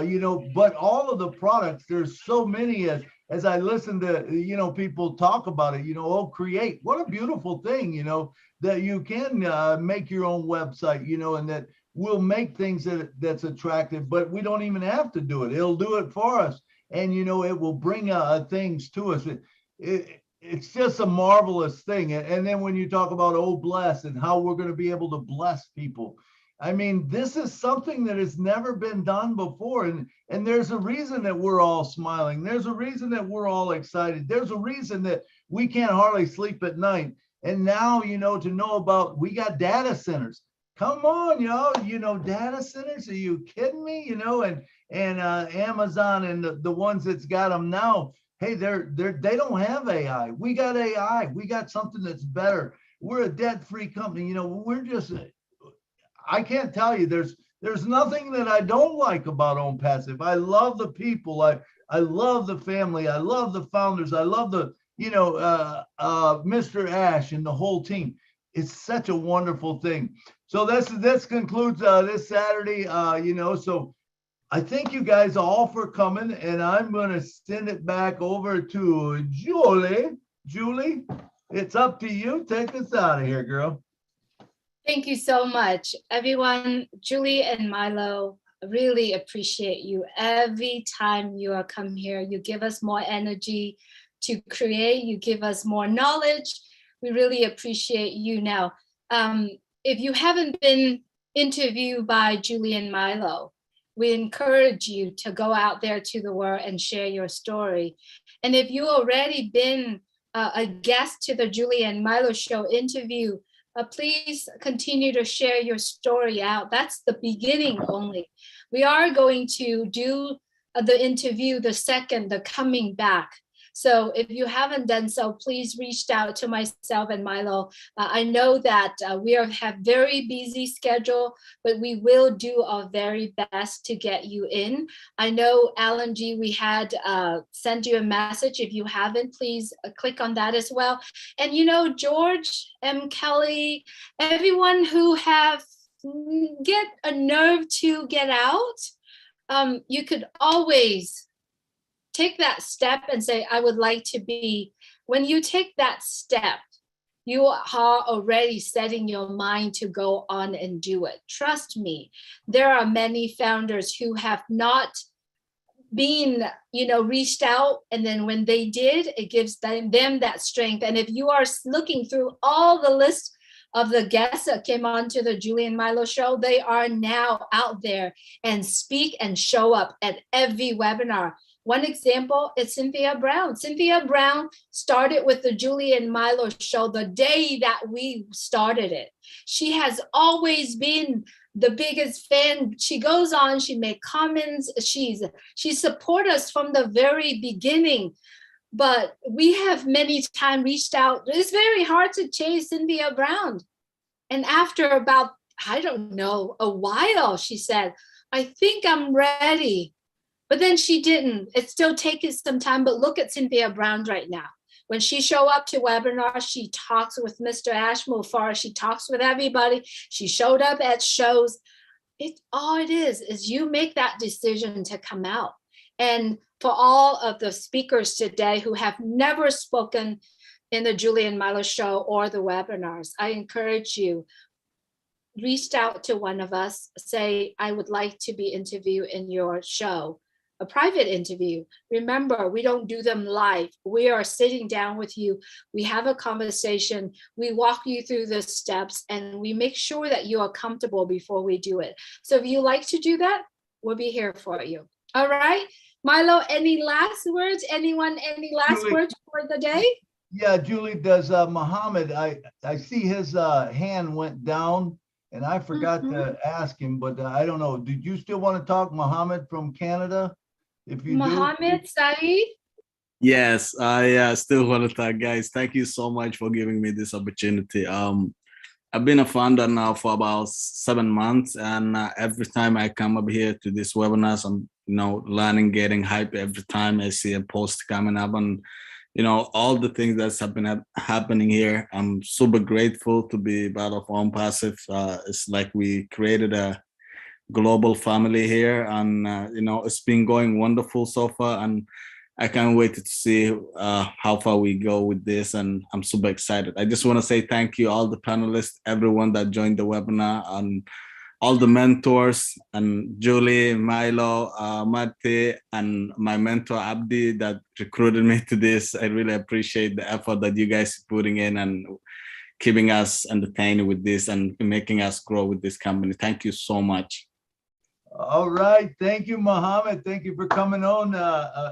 S1: You know, but all of the products, there's so many as I listen to, you know, people talk about it, you know, oh, Create, what a beautiful thing, you know, that you can make your own website, you know, and that we'll make things that's attractive, but we don't even have to do it. It'll do it for us. And, you know, it will bring things to us. It's just a marvelous thing. And then when you talk about, oh, bless, and how we're going to be able to bless people. I mean, this is something that has never been done before. And there's a reason that we're all smiling. There's a reason that we're all excited. There's a reason that we can't hardly sleep at night. And now, you know, to know about, we got data centers. Come on, y'all, you know, data centers, are you kidding me? You know, and Amazon and the ones that's got them now, hey, they don't have AI. We got AI. We got something that's better. We're a debt-free company. You know, we're just, I can't tell you, there's nothing that I don't like about ONPASSIVE. I love the people. I love the family. I love the founders. I love the, you know, Mr. Ash and the whole team. It's such a wonderful thing. So this concludes this Saturday, you know, so I thank you guys all for coming, and I'm going to send it back over to Julie. Julie, it's up to you. Take us out of here, girl.
S2: Thank you so much, everyone. Julie and Milo, really appreciate you. Every time you come here, you give us more energy to create. You give us more knowledge. We really appreciate you. Now, if you haven't been interviewed by Julie and Milo, we encourage you to go out there to the world and share your story. And if you already been a guest to the Julie and Milo show interview, please continue to share your story out. That's the beginning only. We are going to do the interview, the second, the coming back. So if you haven't done so, please reach out to myself and Milo. I know that we have very busy schedule, but we will do our very best to get you in. I know, Alan G, we had sent you a message. If you haven't, please click on that as well. And George, M. Kelly, everyone who have get a nerve to get out, you could always take that step and say, I would like to be. When you take that step, you are already setting your mind to go on and do it. Trust me, there are many founders who have not been, reached out, and then when they did, it gives them that strength. And if you are looking through all the list of the guests that came on to the Julie and Milo show, they are now out there and speak and show up at every webinar. One example is Cynthia Brown. Cynthia Brown started with the Julie and Milo show the day that we started it. She has always been the biggest fan. She goes on, she make comments, she support us from the very beginning. But we have many times reached out. It's very hard to chase Cynthia Brown. And after about, I don't know, a while, she said, I think I'm ready. But then she didn't. It still takes some time, but look at Cynthia Brown right now. When she show up to webinars, she talks with Mr. Ashmore, she talks with everybody. She showed up at shows. All it is you make that decision to come out. And for all of the speakers today who have never spoken in the Julie and Milo show or the webinars, I encourage you, reach out to one of us, say, I would like to be interviewed in your show. A private interview. Remember, we don't do them live. We are sitting down with you. We have a conversation. We walk you through the steps, and we make sure that you are comfortable before we do it. So if you like to do that, we'll be here for you. All right, Milo, any last words? Anyone, any last
S1: Julie,
S2: words for the day?
S1: Yeah, Julie, does Muhammad, I see his hand went down, and I forgot to ask him, but I don't know. Did you still want to talk, Muhammad from Canada? If you
S2: Mohammed Saeed?
S19: Yes, I still want to thank guys. Thank you so much for giving me this opportunity. I've been a founder now for about 7 months, and every time I come up here to these webinars, I'm learning, getting hype every time I see a post coming up, and all the things that's happening here. I'm super grateful to be part of ONPASSIVE. It's like we created a global family here, and it's been going wonderful so far, and I can't wait to see how far we go with this, and I'm super excited. I just want to say thank you all the panelists, everyone that joined the webinar, and all the mentors, and Julie, Milo, Mate, and my mentor Abdi that recruited me to this. I really appreciate the effort that you guys are putting in and keeping us entertained with this and making us grow with this company. Thank you so much.
S1: All right. Thank you, Muhammad. Thank you for coming on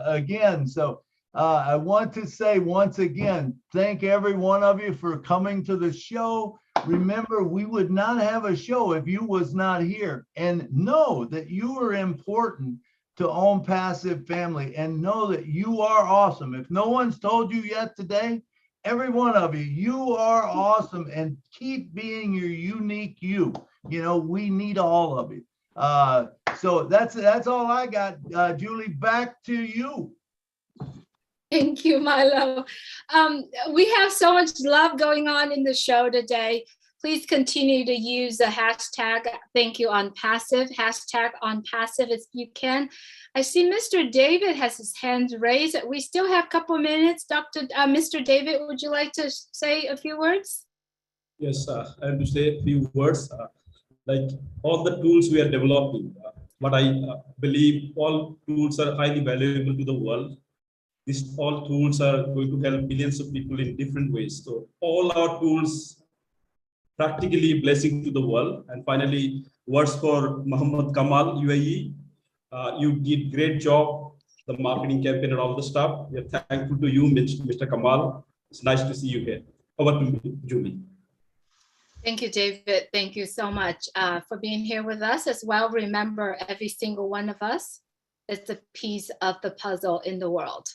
S1: again. So I want to say once again, thank every one of you for coming to the show. Remember, we would not have a show if you was not here. And know that you are important to ONPASSIVE family, and know that you are awesome. If no one's told you yet today, every one of you, you are awesome, and keep being your unique you. We need all of you. So that's all I got. Julie, back to you.
S2: Thank you, Milo. We have so much love going on in the show today. Please continue to use the hashtag Thank You ONPASSIVE, hashtag ONPASSIVE if you can. I see Mr. David has his hand raised. We still have a couple minutes. Mr. David, would you like to say a few words?
S20: Yes, I have to say a few words. Like all the tools we are developing, but I believe all tools are highly valuable to the world. These all tools are going to help millions of people in different ways. So all our tools practically blessing to the world. And finally, words for Muhammad Kamal, UAE. You did great job, the marketing campaign and all the stuff. We are thankful to you, Mr. Kamal. It's nice to see you here. Over to you, Julie.
S2: Thank you, David. Thank you so much for being here with us as well. Remember, every single one of us is a piece of the puzzle in the world.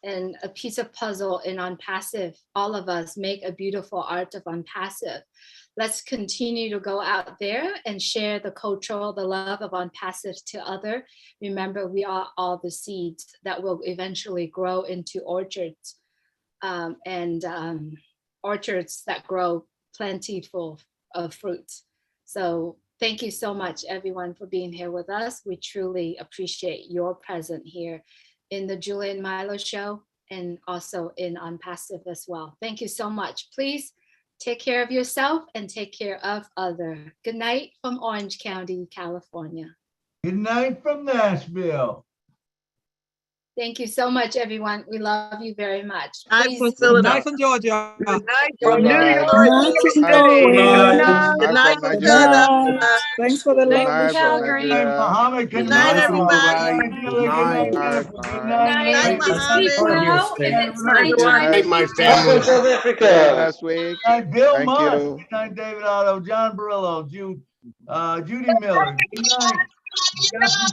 S2: and a piece of puzzle in ONPASSIVE. All of us make a beautiful art of ONPASSIVE. Let's continue to go out there and share the cultural, the love of ONPASSIVE to other. Remember, we are all the seeds that will eventually grow into orchards, orchards that grow plentiful of fruits. So thank you so much, everyone, for being here with us. We truly appreciate your presence here in the Julie and Milo show and also in ONPASSIVE as well. Thank you so much. Please take care of yourself and take care of other. Good night from Orange County, California.
S1: Good night from Nashville.
S2: Thank you so much, everyone. We love you very much.
S17: Night from
S2: Please.
S17: Philadelphia.
S21: Night from Georgia.
S16: Good night
S17: Good
S16: from New
S17: night.
S16: York.
S17: Good night from
S21: Good
S17: Philadelphia.
S21: night. Thanks for the
S17: Good
S21: lovely
S17: night
S21: show.
S1: Muhammad,
S17: Good night, everybody.
S1: Good night, Jennifer. Good night,
S17: Night,
S1: Nancy.
S17: Muhammad.
S1: Good night,
S10: my family.
S18: South Africa. Last week.
S1: Good night, Bill
S18: Thank
S1: Mudd.
S18: you.
S1: Good night, David Otto, John Barillo, Judy Miller. Good night,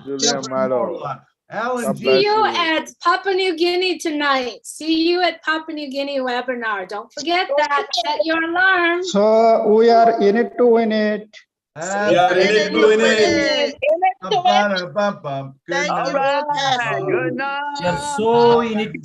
S18: Julia
S1: Jeffrey
S18: Milo.
S1: Morlock. Alan
S18: God
S1: G.
S18: bless
S2: See you
S18: you.
S2: at Papua New Guinea tonight. See you at Papua New Guinea webinar. Don't forget that. Set your alarm.
S22: So we are in it to win it.
S20: We are in it to win it.
S1: Ba-ba-da-bum-bum. Good
S17: Thank
S1: night.
S17: you, ONPASSIVE.
S16: Good night.
S13: We are so in it